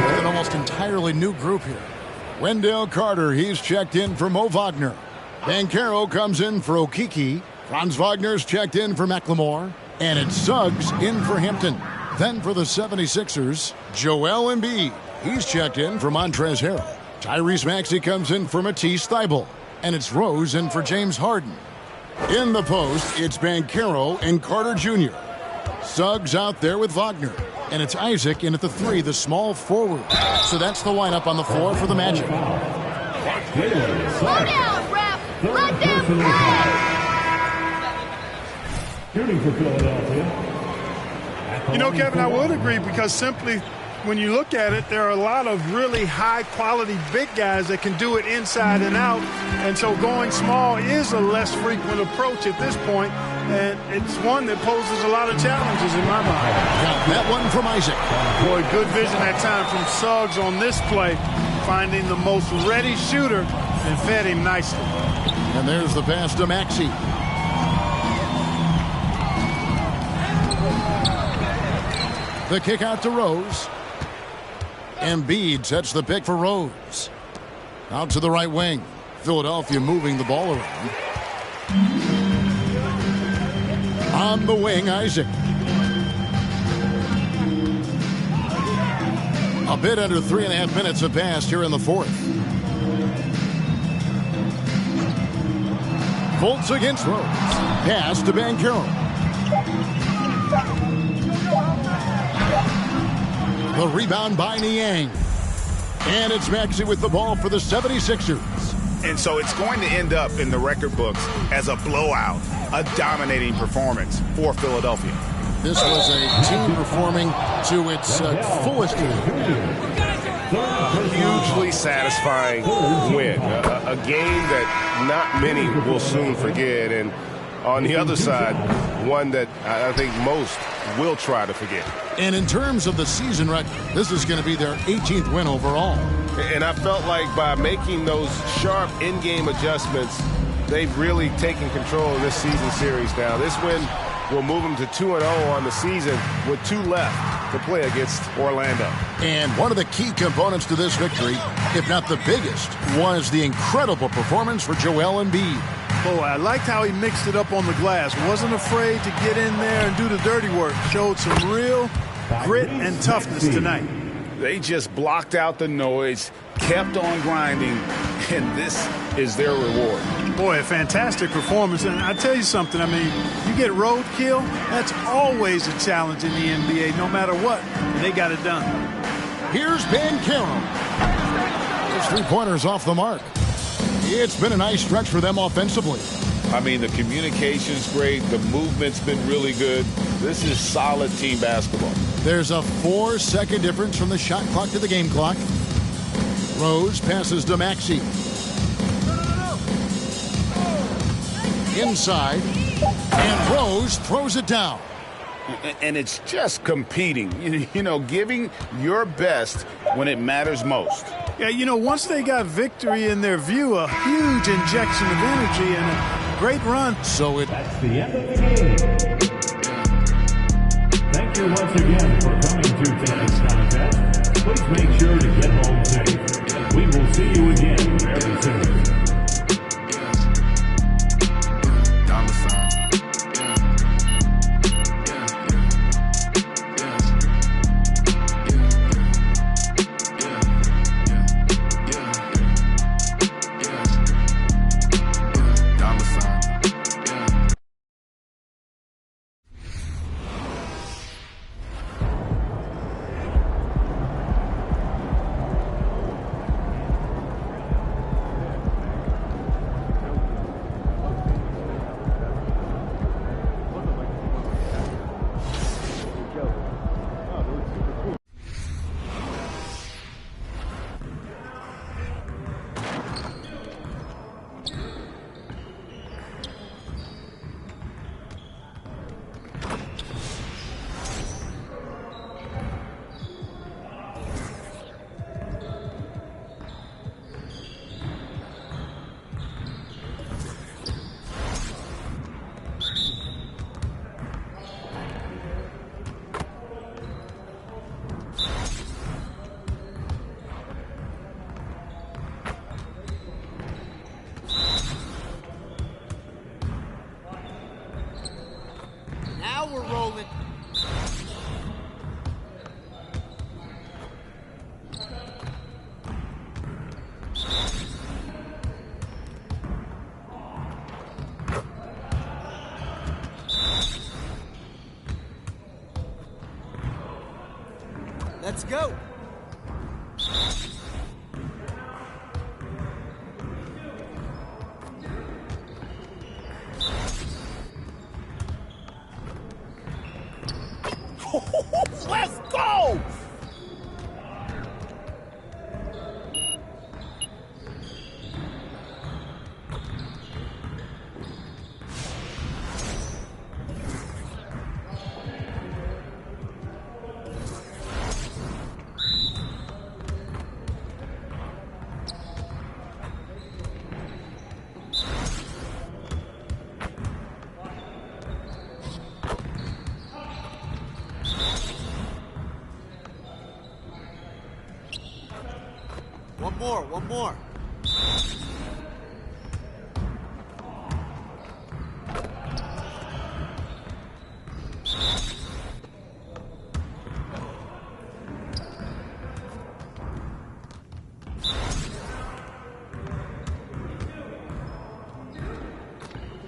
An almost entirely new group here. Wendell Carter, he's checked in for Mo Wagner. Banchero comes in for Okeke. Franz Wagner's checked in for McLemore. And it's Suggs in for Hampton. Then for the 76ers, Joel Embiid. He's checked in for Montrezl Harrell. Tyrese Maxey comes in for Matisse Thybulle. And it's Rose in for James Harden. In the post, it's Banchero and Carter Jr. Suggs out there with Wagner. And it's Isaac in at the 3, the small forward. So that's the lineup on the floor for the Magic.
Slow down, ref!
Let them play! Shooting for Philadelphia.
You know, Kevin, I would agree because simply when you look at it, there are a lot of really high-quality big guys that can do it inside and out, and so going small is a less frequent approach at this point, and it's one that poses a lot of challenges in my mind.
Got that one from Isaac.
Boy, good vision that time from Suggs on this play, finding the most ready shooter and fed him nicely.
And there's the pass to Maxey. The kick out to Rose. Embiid sets the pick for Rose. Out to the right wing. Philadelphia moving the ball around. On the wing, Isaac. A bit under 3.5 minutes have passed here in the fourth. Fultz against Rose. Pass to Banchero. The rebound by Niang. And it's Maxey with the ball for the 76ers.
And so it's going to end up in the record books as a blowout, a dominating performance for Philadelphia.
This was a team performing to its fullest.
Hugely satisfying win. A game that not many will soon forget. And on the other side, one that I think most will try to forget.
And in terms of the season record, this is going to be their 18th win overall.
And I felt like by making those sharp in-game adjustments, they've really taken control of this season series now. This win will move them to 2-0 on the season with 2 left to play against Orlando.
And one of the key components to this victory, if not the biggest, was the incredible performance for Joel Embiid.
Boy, I liked how he mixed it up on the glass. Wasn't afraid to get in there and do the dirty work. Showed some real grit and toughness tonight.
They just blocked out the noise, kept on grinding, and this is their reward.
Boy, a fantastic performance. And I tell you something, I mean, you get roadkill, that's always a challenge in the NBA, no matter what. They got it done.
Here's Banchero. His three-pointers off the mark. It's been a nice stretch for them offensively.
I mean, the communication's great. The movement's been really good. This is solid team basketball.
There's a 4-second difference from the shot clock to the game clock. Rose passes to Maxey. Inside. And Rose throws it down.
And it's just competing, you know, giving your best when it matters most.
Yeah, you know, once they got victory in their view, a huge injection of energy and a great run.
So
that's the end of the game. Thank you once again for coming to tonight's contest. Please make sure to get home safe. We will see you again very soon.
Let's go. One more, one more.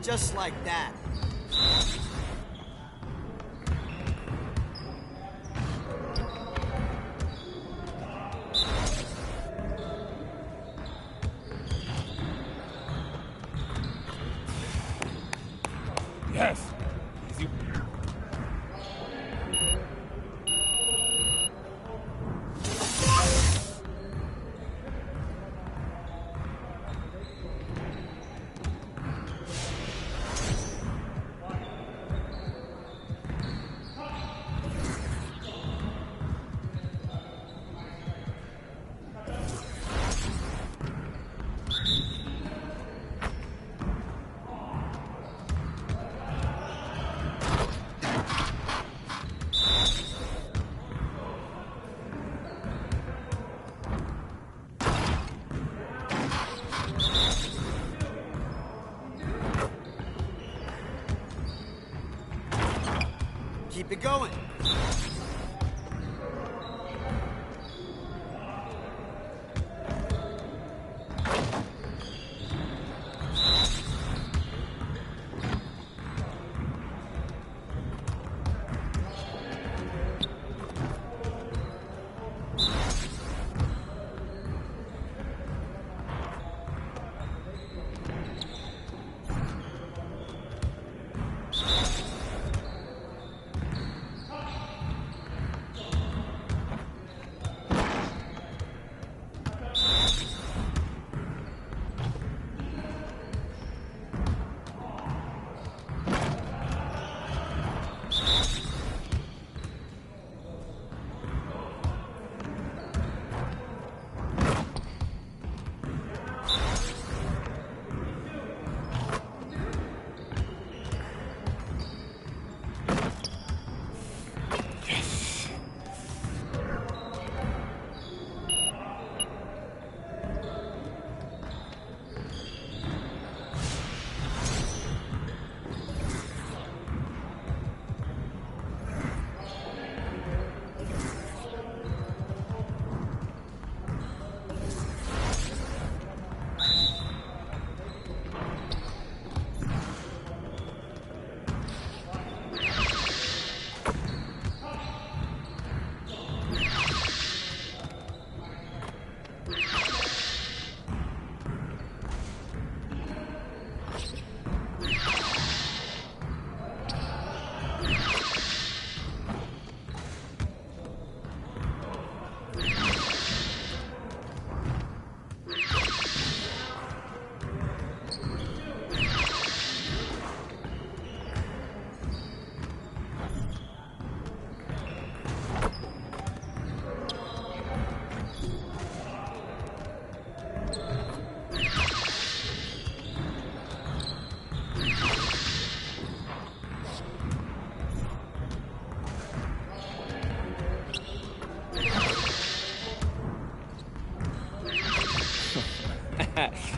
Just like that.
Yes. Easy.
Keep it going.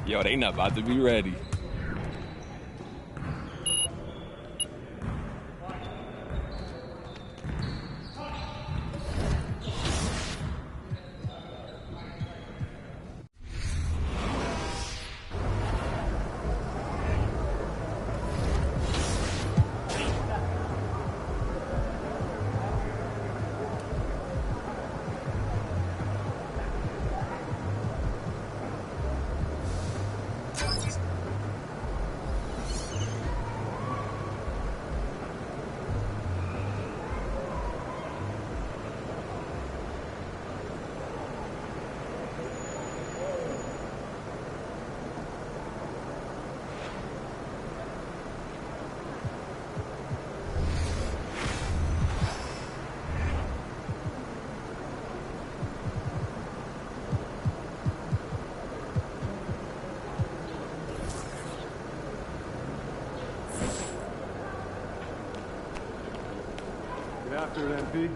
Yo, they not about to be ready.
Get after it, MP.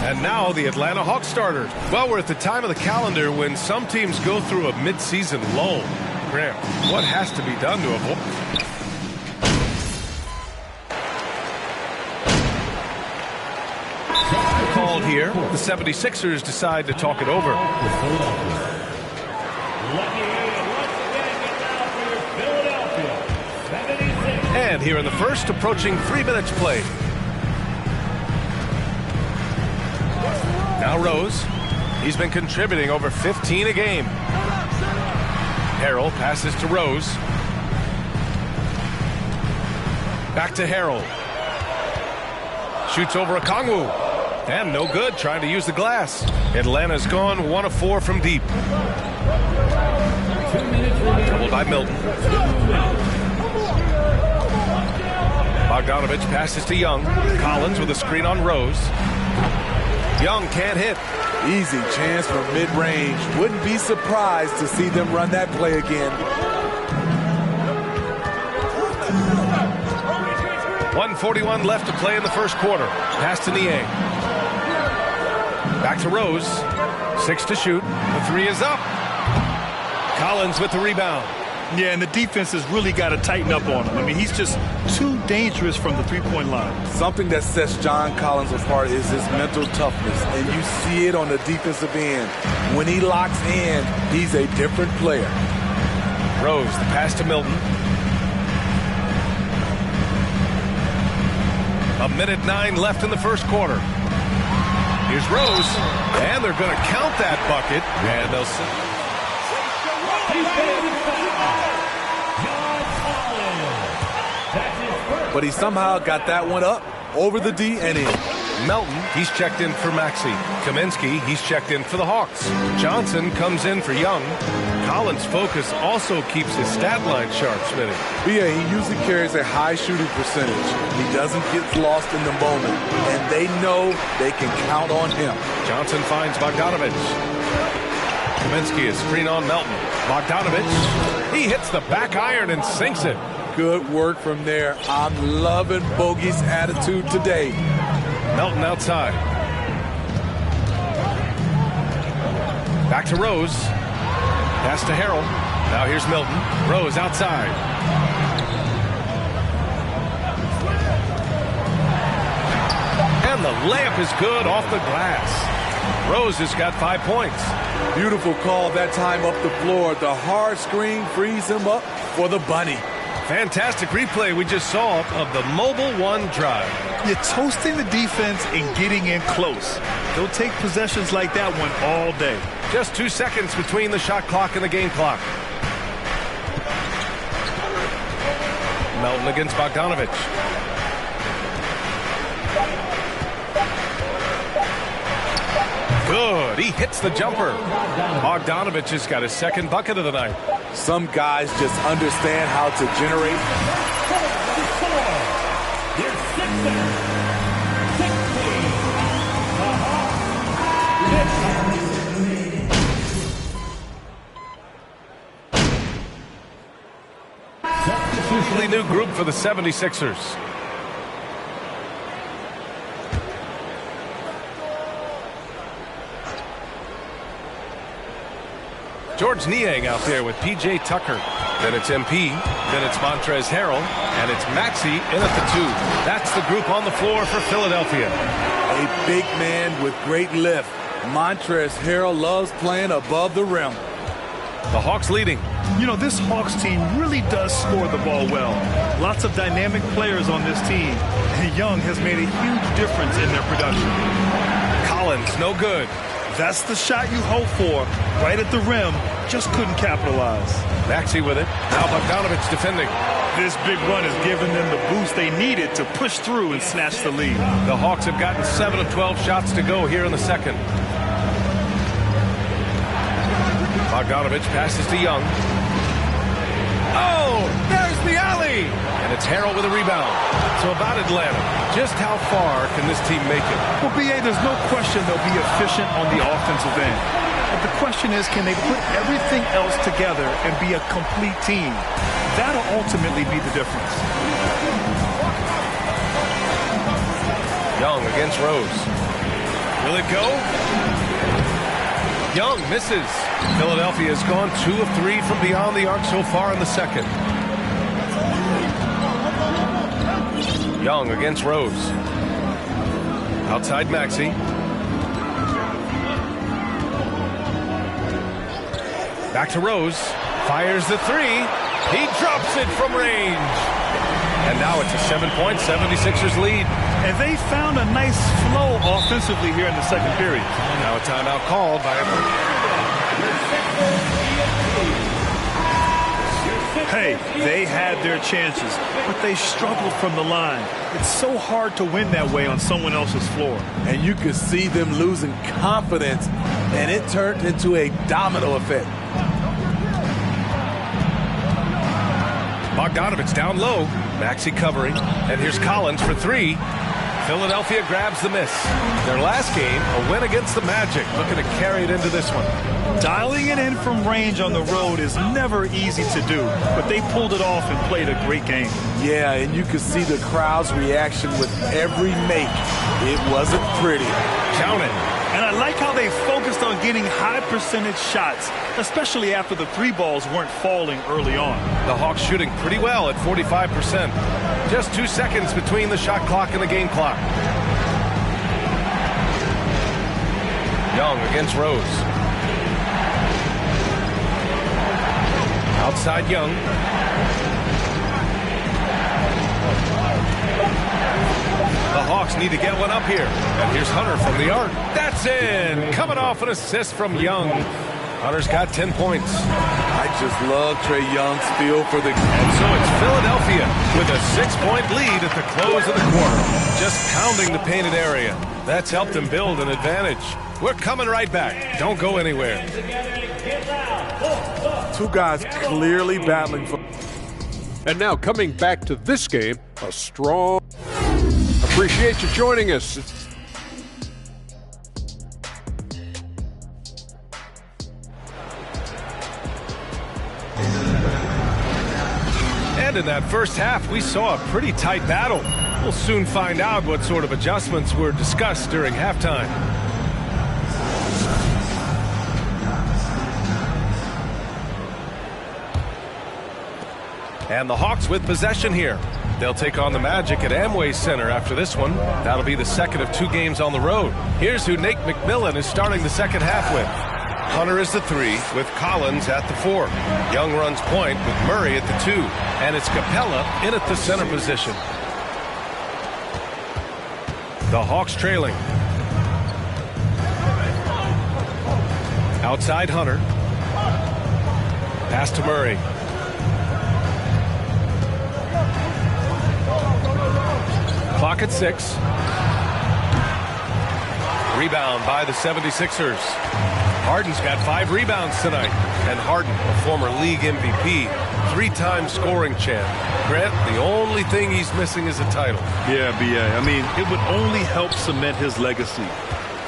And now the Atlanta Hawks starters. Well, we're at the time of the calendar when some teams go through a midseason lull. Graham, what has to be done to avoid? Called here. The 76ers decide to talk it over. And here in the first, approaching 3 minutes played. Now Rose. He's been contributing over 15 a game. Harrell passes to Rose. Back to Harrell. Shoots over Okongwu. And no good, trying to use the glass. Atlanta's gone 1 of 4 from deep. Doubled by Milton. Bogdanovich passes to Young. Collins with a screen on Rose. Young can't hit.
Easy chance from mid-range. Wouldn't be surprised to see them run that play again.
1:41 left to play in the first quarter. Pass to Niang. Back to Rose. 6 to shoot. The 3 is up. Collins with the rebound.
Yeah, and the defense has really got to tighten up on him. I mean, he's just too dangerous from the three-point line.
Something that sets John Collins apart is his mental toughness, and you see it on the defensive end. When he locks in, he's a different player.
Rose, the pass to Milton. 1:09 left in the first quarter. Here's Rose, and they're going to count that bucket, and they'll sit.
But he somehow got that one up over the D and in.
Melton, he's checked in for Maxey. Kaminsky, he's checked in for the Hawks. Johnson comes in for Young. Collins' focus also keeps his stat line sharp, Smitty.
Yeah, he usually carries a high shooting percentage. He doesn't get lost in the moment, and they know they can count on him.
Johnson finds Bogdanovich. Kaminsky is screen on Melton. Bogdanovich, he hits the back iron and sinks it.
Good work from there. I'm loving Bogey's attitude today.
Melton outside. Back to Rose. Pass to Harrell. Now here's Milton. Rose outside. And the layup is good off the glass. Rose has got 5 points.
Beautiful call that time up the floor. The hard screen frees him up for the bunny.
Fantastic replay we just saw of the Mobile One drive.
You're toasting the defense and getting in close. They'll take possessions like that one all day.
Just 2 seconds between the shot clock and the game clock. Melton against Bogdanovich. Good. He hits the jumper. Bogdanovich has got his second bucket of the night.
Some guys just understand how to generate.
Completely new group for the 76ers. George Niang out there with P.J. Tucker. Then it's MP. Then it's Montrezl Harrell. And it's Maxey in at the 2. That's the group on the floor for Philadelphia.
A big man with great lift. Montrezl Harrell loves playing above the rim.
The Hawks leading.
You know, this Hawks team really does score the ball well. Lots of dynamic players on this team. And Young has made a huge difference in their production.
Collins, no good.
That's the shot you hope for. Right at the rim. Just couldn't capitalize.
Maxey with it. Now Bogdanovich defending.
This big run has given them the boost they needed to push through and snatch the lead.
The Hawks have gotten 7 of 12 shots to go here in the second. Bogdanovich passes to Young. Oh, there's the alley! And it's Harrell with a rebound. So about Atlanta, just how far can this team make it?
Well, B.A., there's no question they'll be efficient on the offensive end. But the question is, can they put everything else together and be a complete team? That'll ultimately be the difference.
Young against Rose. Will it go? Young misses. Philadelphia has gone 2 of 3 from beyond the arc so far in the second. Young against Rose. Outside Maxey. Back to Rose. Fires the 3. He drops it from range. And now it's a 7-point 76ers lead.
And they found a nice flow offensively here in the second period.
Now a timeout called by
Hey, they had their chances, but they struggled from the line. It's so hard to win that way on someone else's floor.
And you could see them losing confidence, and it turned into a domino effect.
Bogdanovich down low. Maxey covering. And here's Collins for 3. Philadelphia grabs the miss. Their last game, a win against the Magic, looking to carry it into this one.
Dialing it in from range on the road is never easy to do, but they pulled it off and played a great game.
Yeah, and you could see the crowd's reaction with every make. It wasn't pretty.
Count it.
And I like how they focused on getting high percentage shots, especially after the 3 balls weren't falling early on.
The Hawks shooting pretty well at 45%. Just 2 seconds between the shot clock and the game clock. Young against Rose. Outside Young. The Hawks need to get one up here. And here's Hunter from the arc. That's in. Coming off an assist from Young. Hunter's got 10 points.
I just love Trae Young's feel for the...
And so it's Philadelphia with a 6-point lead at the close of the quarter. Just pounding the painted area. That's helped them build an advantage. We're coming right back. Don't go anywhere.
2 guys clearly battling for...
And now coming back to this game, a strong... Appreciate you joining us.
And in that first half, we saw a pretty tight battle. We'll soon find out what sort of adjustments were discussed during halftime. And the Hawks with possession here. They'll take on the Magic at Amway Center after this one. That'll be the second of 2 games on the road. Here's who Nate McMillan is starting the second half with. Hunter is the 3 with Collins at the 4. Young runs point with Murray at the 2. And it's Capella in at the center position. The Hawks trailing. Outside Hunter. Pass to Murray. Clock at 6. Rebound by the 76ers. Harden's got 5 rebounds tonight. And Harden, a former league MVP, 3-time scoring champ. Grant, the only thing he's missing is a title.
Yeah, B.A. I mean, it would only help cement his legacy.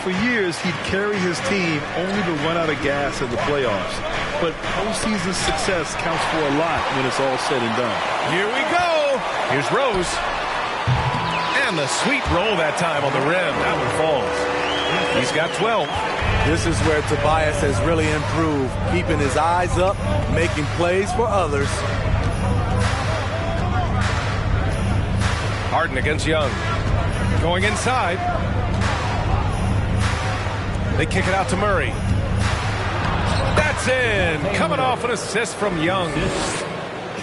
For years, he'd carry his team only to run out of gas in the playoffs. But postseason success counts for a lot when it's all said and done.
Here we go. Here's Rose. And the sweet roll that time on the rim. That one falls. He's got 12.
This is where Tobias has really improved, keeping his eyes up, making plays for others.
Harden against Young. Going inside. They kick it out to Murray. That's in. Coming off an assist from Young.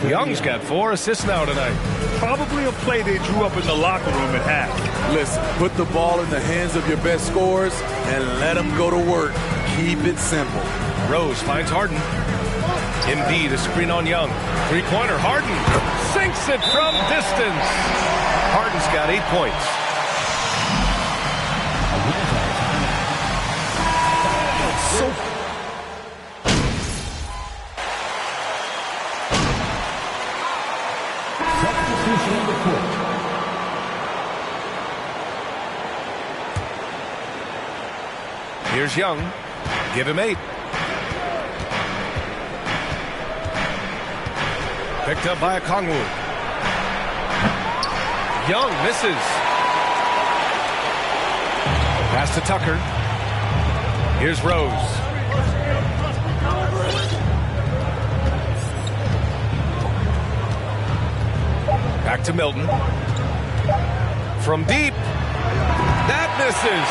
Young's got 4 assists now tonight.
Probably a play they drew up in the locker room at half.
Listen, put the ball in the hands of your best scorers and let them go to work. Keep it simple.
Rose finds Harden. Embiid a screen on Young. 3-pointer. Harden sinks it from distance. Harden's got 8 points.
So
Here's Young. Give him 8. Picked up by Okongwu. Young misses. Pass to Tucker. Here's Rose. Back to Milton. From deep. That misses.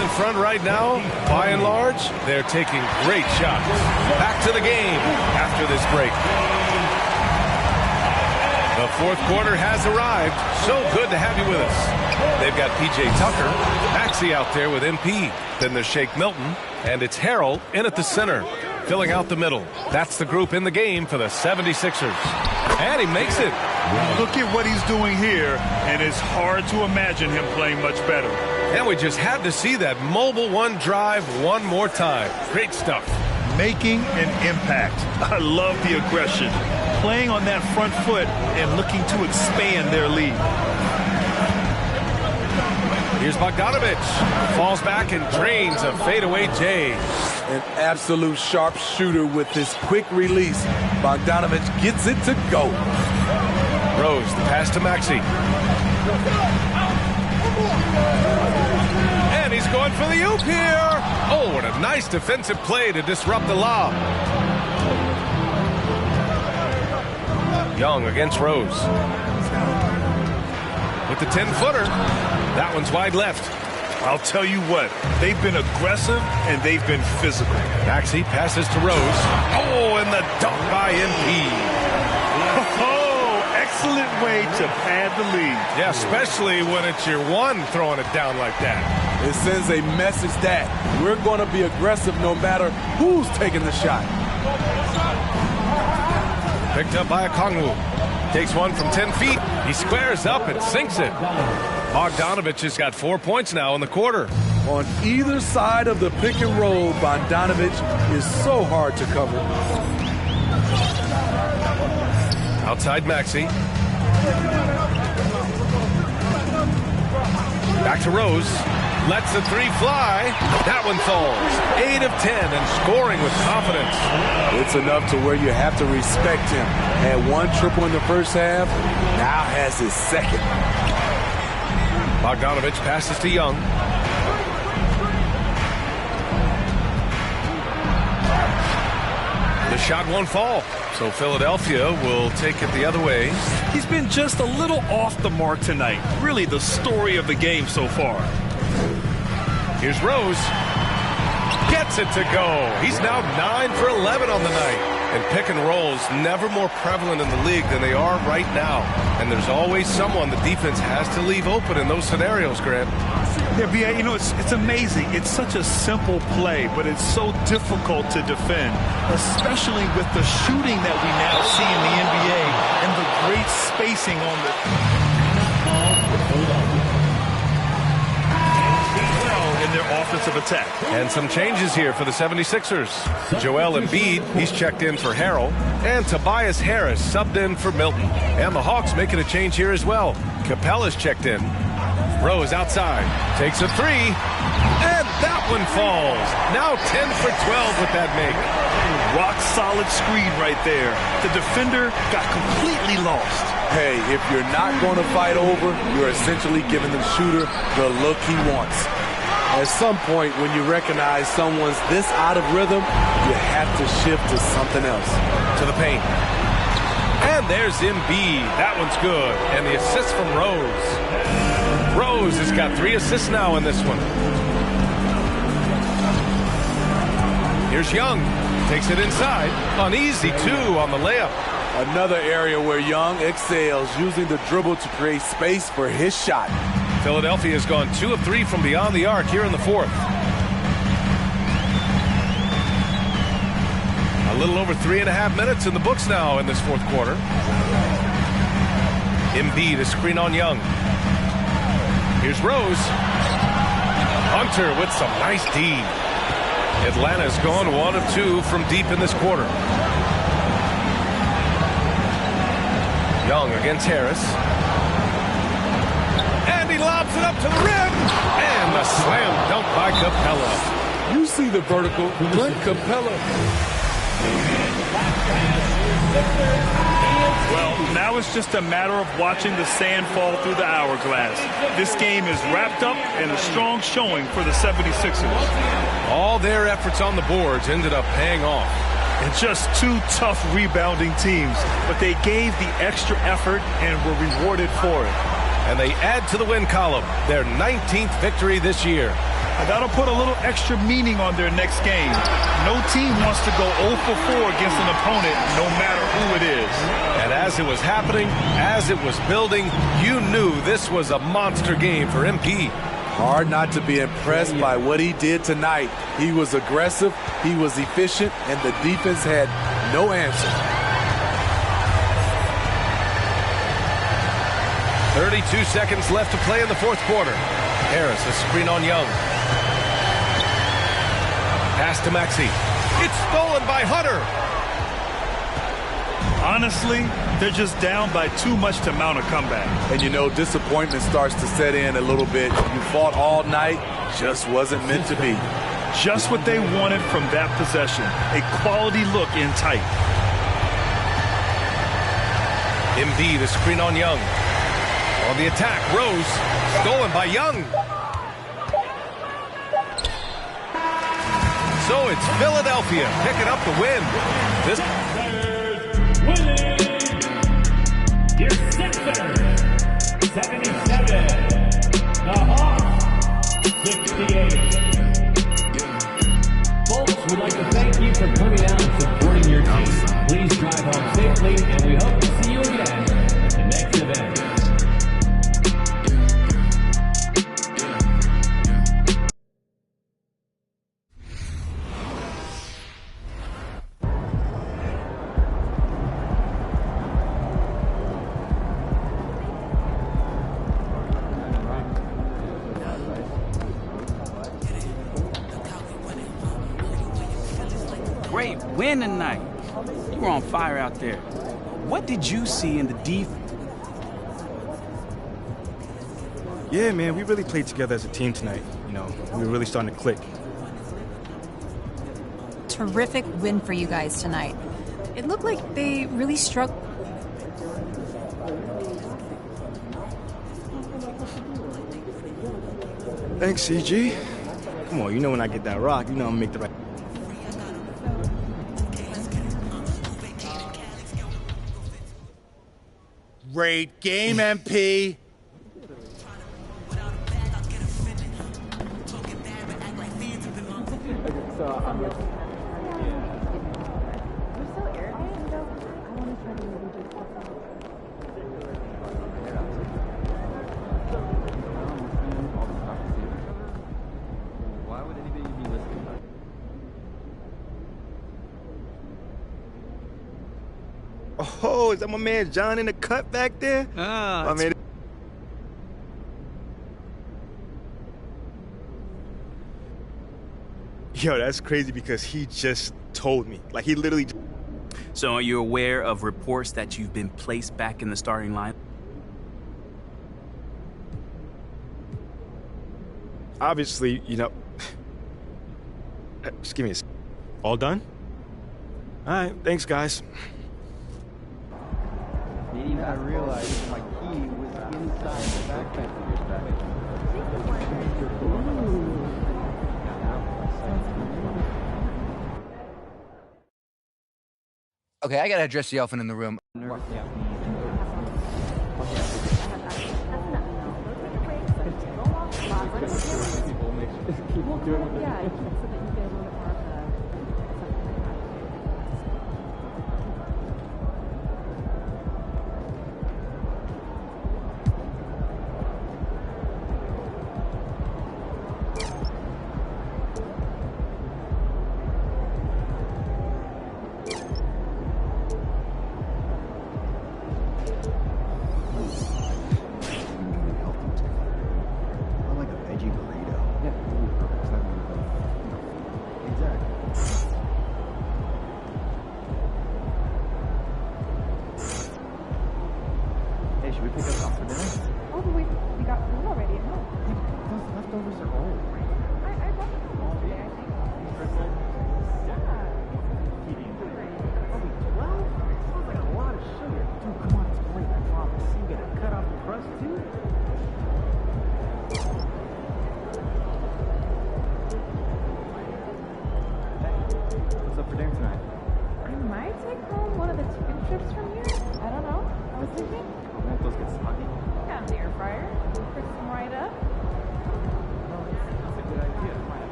In front right now, by and large, they're taking great shots. Back to the game after this break. The fourth quarter has arrived. So good to have you with us. They've got P.J. Tucker, Maxey out there with MP. Then there's Shake Milton, and it's Harrell in at the center, filling out the middle. That's the group in the game for the 76ers. And he makes it.
Look at what he's doing here, and it's hard to imagine him playing much better.
And we just had to see that mobile one drive one more time. Great stuff.
Making an impact. I love the aggression. Playing on that front foot and looking to expand their lead.
Here's Bogdanovich. Falls back and drains a fadeaway J.
An absolute sharp shooter with his quick release. Bogdanovich gets it to go.
Rose, the pass to Maxey. And he's going for the oop here. Oh, what a nice defensive play to disrupt the lob. Young against Rose. With the 10-footer. That one's wide left.
I'll tell you what, they've been aggressive and they've been physical.
Maxey passes to Rose. Oh, and the dunk by MP.
Oh, excellent way to pad the lead.
Yeah, especially when it's your one throwing it down like that.
It sends a message that we're going to be aggressive no matter who's taking the shot.
Picked up by Okongwu. Takes one from 10 feet. He squares up and sinks it. Bogdanovich has got 4 points now in the quarter.
On either side of the pick and roll, Bogdanovich is so hard to cover.
Outside Maxey. Back to Rose. Lets the three fly. That one falls. 8 of 10 and scoring with confidence.
It's enough to where you have to respect him. Had one triple in the first half, now has his second.
Bogdanovich passes to Young. The shot won't fall, so Philadelphia will take it the other way.
He's been just a little off the mark tonight. Really the story of the game so far.
Here's Rose. Gets it to go. He's now 9 for 11 on the night. And pick and rolls never more prevalent in the league than they are right now. And there's always someone the defense has to leave open in those scenarios, Grant.
Yeah, B.A., you know, it's amazing. It's such a simple play, but it's so difficult to defend, especially with the shooting that we now see in the NBA and the great spacing on the... in their offensive attack.
And some changes here for the 76ers. Joel Embiid, he's checked in for Harrell. And Tobias Harris subbed in for Milton. And the Hawks making a change here as well. Capella's checked in. Rose outside. Takes a three. And that one falls. Now 10 for 12 with that make.
Rock solid screen right there. The defender got completely lost.
Hey, if you're not going to fight over, you're essentially giving the shooter the look he wants. At some point, when you recognize someone's this out of rhythm, you have to shift to something else.
To the paint. And there's Embiid. That one's good. And the assist from Rose. Rose has got 3 assists now in this one. Here's Young. Takes it inside. Uneasy, too, on the layup.
Another area where Young excels, using the dribble to create space for his shot.
Philadelphia has gone 2 of 3 from beyond the arc here in the fourth. A little over 3.5 minutes in the books now in this fourth quarter. Embiid a screen on Young. Here's Rose. Hunter with some nice D. Atlanta's gone 1 of 2 from deep in this quarter. Young against Harris. And he lobs it up to the rim. And the slam dunk by Capella.
You see the vertical. Clint Capella.
Well, now it's just a matter of watching the sand fall through the hourglass. This game is wrapped up in a strong showing for the 76ers.
All their efforts on the boards ended up paying off.
And just two tough rebounding teams, but they gave the extra effort and were rewarded for it.
And they add to the win column, their 19th victory this year.
And that'll put a little extra meaning on their next game. No team wants to go 0 for 4 against an opponent, no matter who it is.
And as it was happening, as it was building, you knew this was a monster game for MP.
Hard not to be impressed by what he did tonight. He was aggressive, he was efficient, and the defense had no answer.
32 seconds left to play in the fourth quarter. Harris, a screen on Young. Pass to Maxey. It's stolen by Hunter.
Honestly, they're just down by too much to mount a comeback.
And you know, disappointment starts to set in a little bit. You fought all night, just wasn't meant to be.
Just what they wanted from that possession. A quality look in tight.
Embiid, a screen on Young. On the attack, Rose, stolen by Young. So it's Philadelphia picking up the win. This
winning your Sixers 77, the Hawks 68. Folks, we'd like to thank you for coming out and supporting your team. Please drive home safely, and we hope to see you again at the next event.
Great win tonight. You were on fire out there. What did you see in the defense?
Yeah, man, we really played together as a team tonight. You know, we were really starting to click.
Terrific win for you guys tonight. It looked like they really struck.
Thanks, CG. Come on, you know when I get that rock, you know I'm gonna make the right.
Great game, MP.
Oh, is that my man John in the cut back there?
Ah,
my man. Yo, that's crazy because he just told me. Like, he literally...
So are you aware of reports that you've been placed back in the starting line?
Obviously, you know... Just give me a... All done? All right, thanks, guys.
I realized my key was inside the backpack.
Okay, I gotta address the elephant in the room.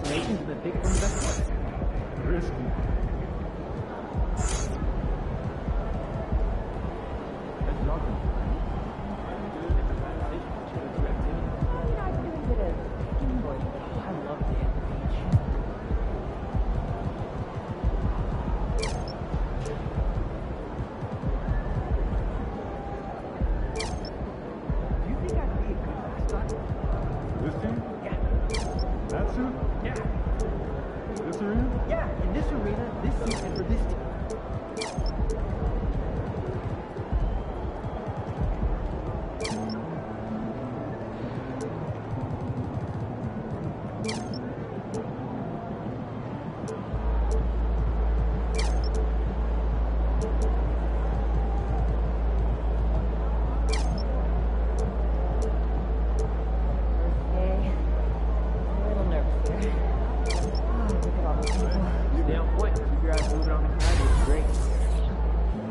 explanations and then take it from the best player.
Risky. This team? Yeah. That suit? Yeah. This arena?
Yeah, in this arena, this season, for this team.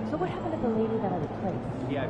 So what happened to the lady that I replaced?
Yeah.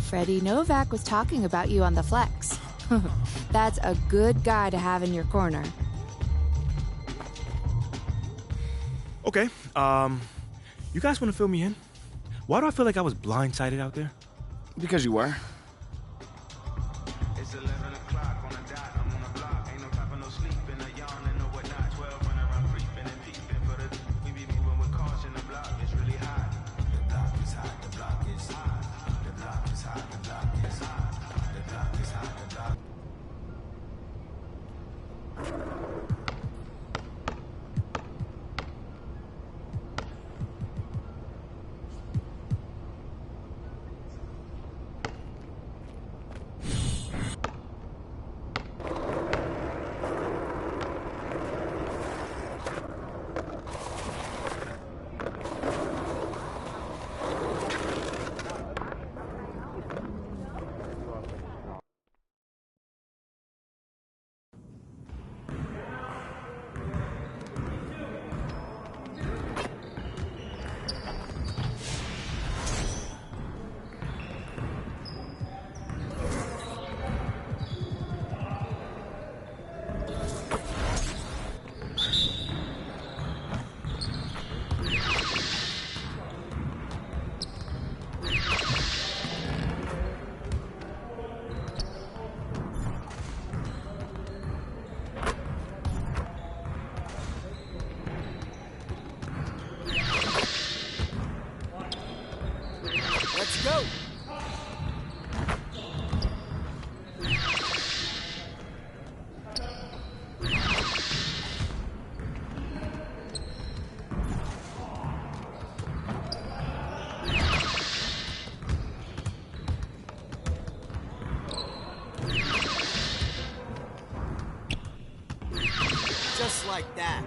Freddie Novak was talking about you on the flex. That's a good guy to have in your corner.
Okay, you guys want to fill me in? Why do I feel like I was blindsided out there?
Because you were.
Let's go. Just like that.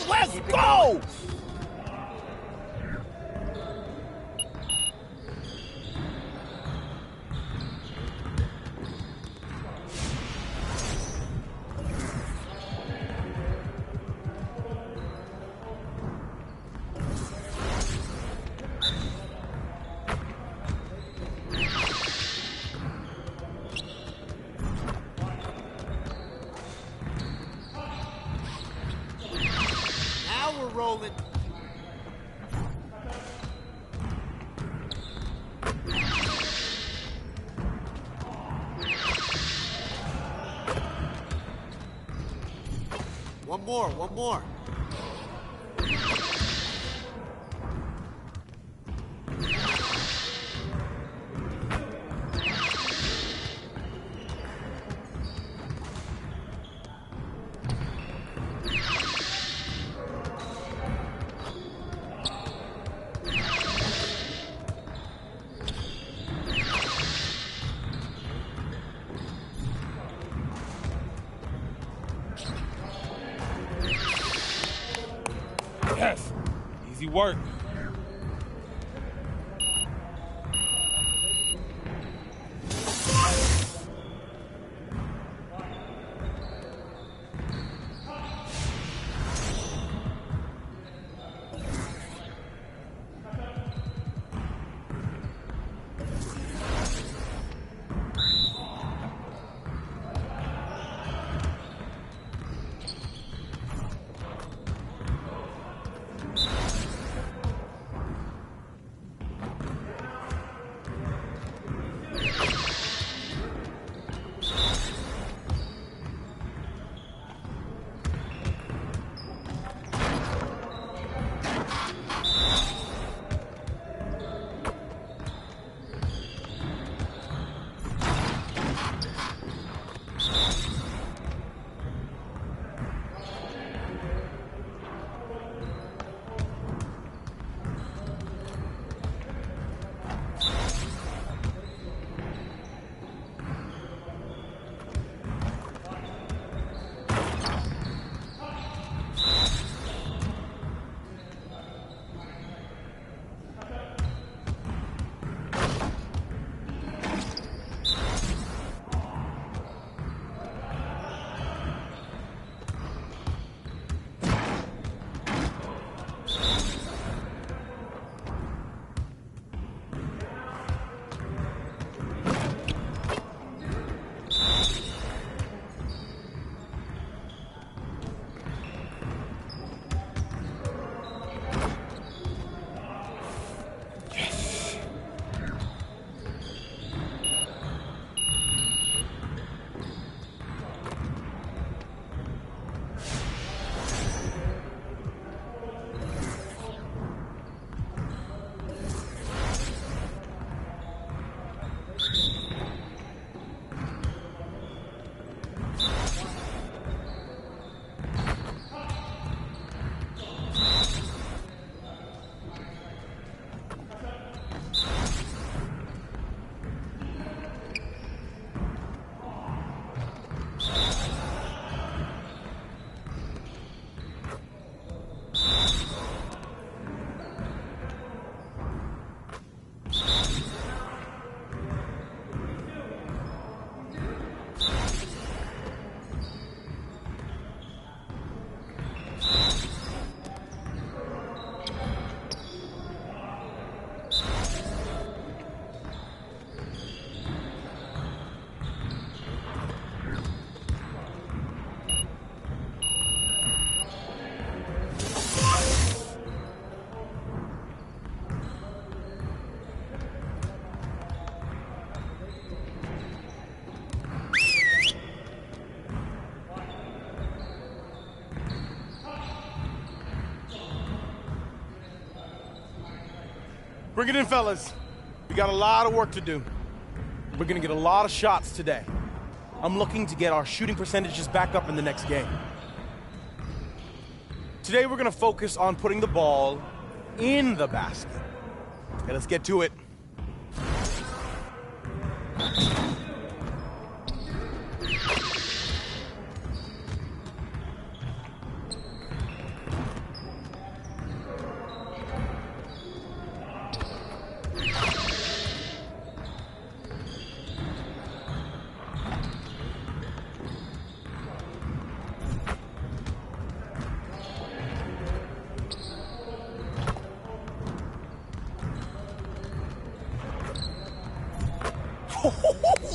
Let's go! Now we're rolling.
One more.
Yes. Easy work.
Bring it in, fellas. We got a lot of work to do. We're gonna get a lot of shots today. I'm looking to get our shooting percentages back up in the next game. Today we're gonna focus on putting the ball in the basket. Okay, let's get to it.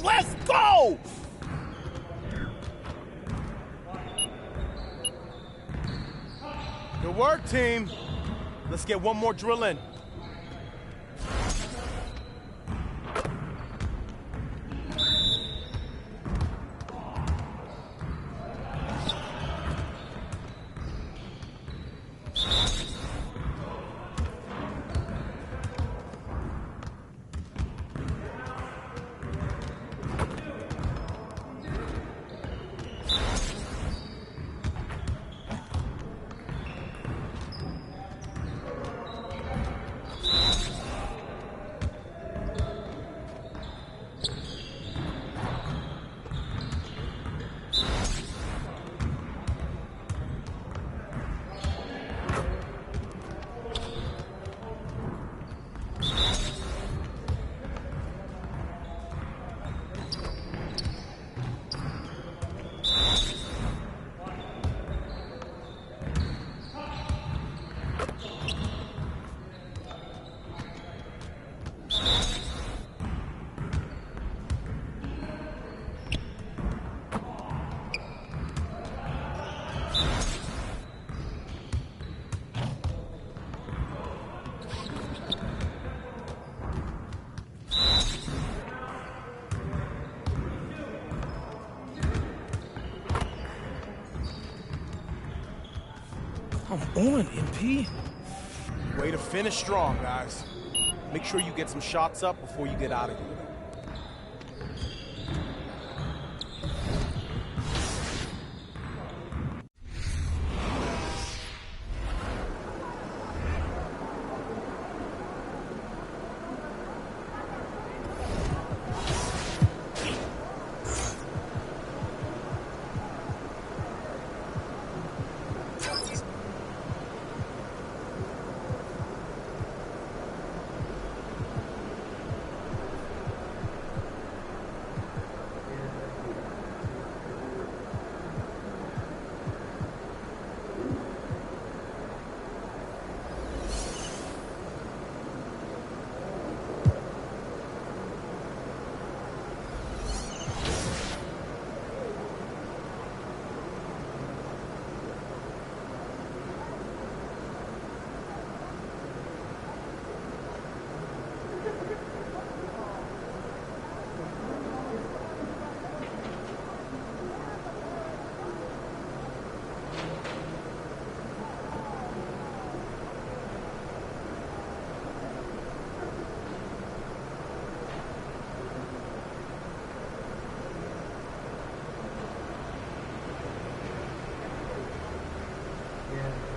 Let's go!
Good work, team. Let's get one more drill in. Come on, MP. Way to finish strong, guys. Make sure you get some shots up before you get out of here.
Yeah.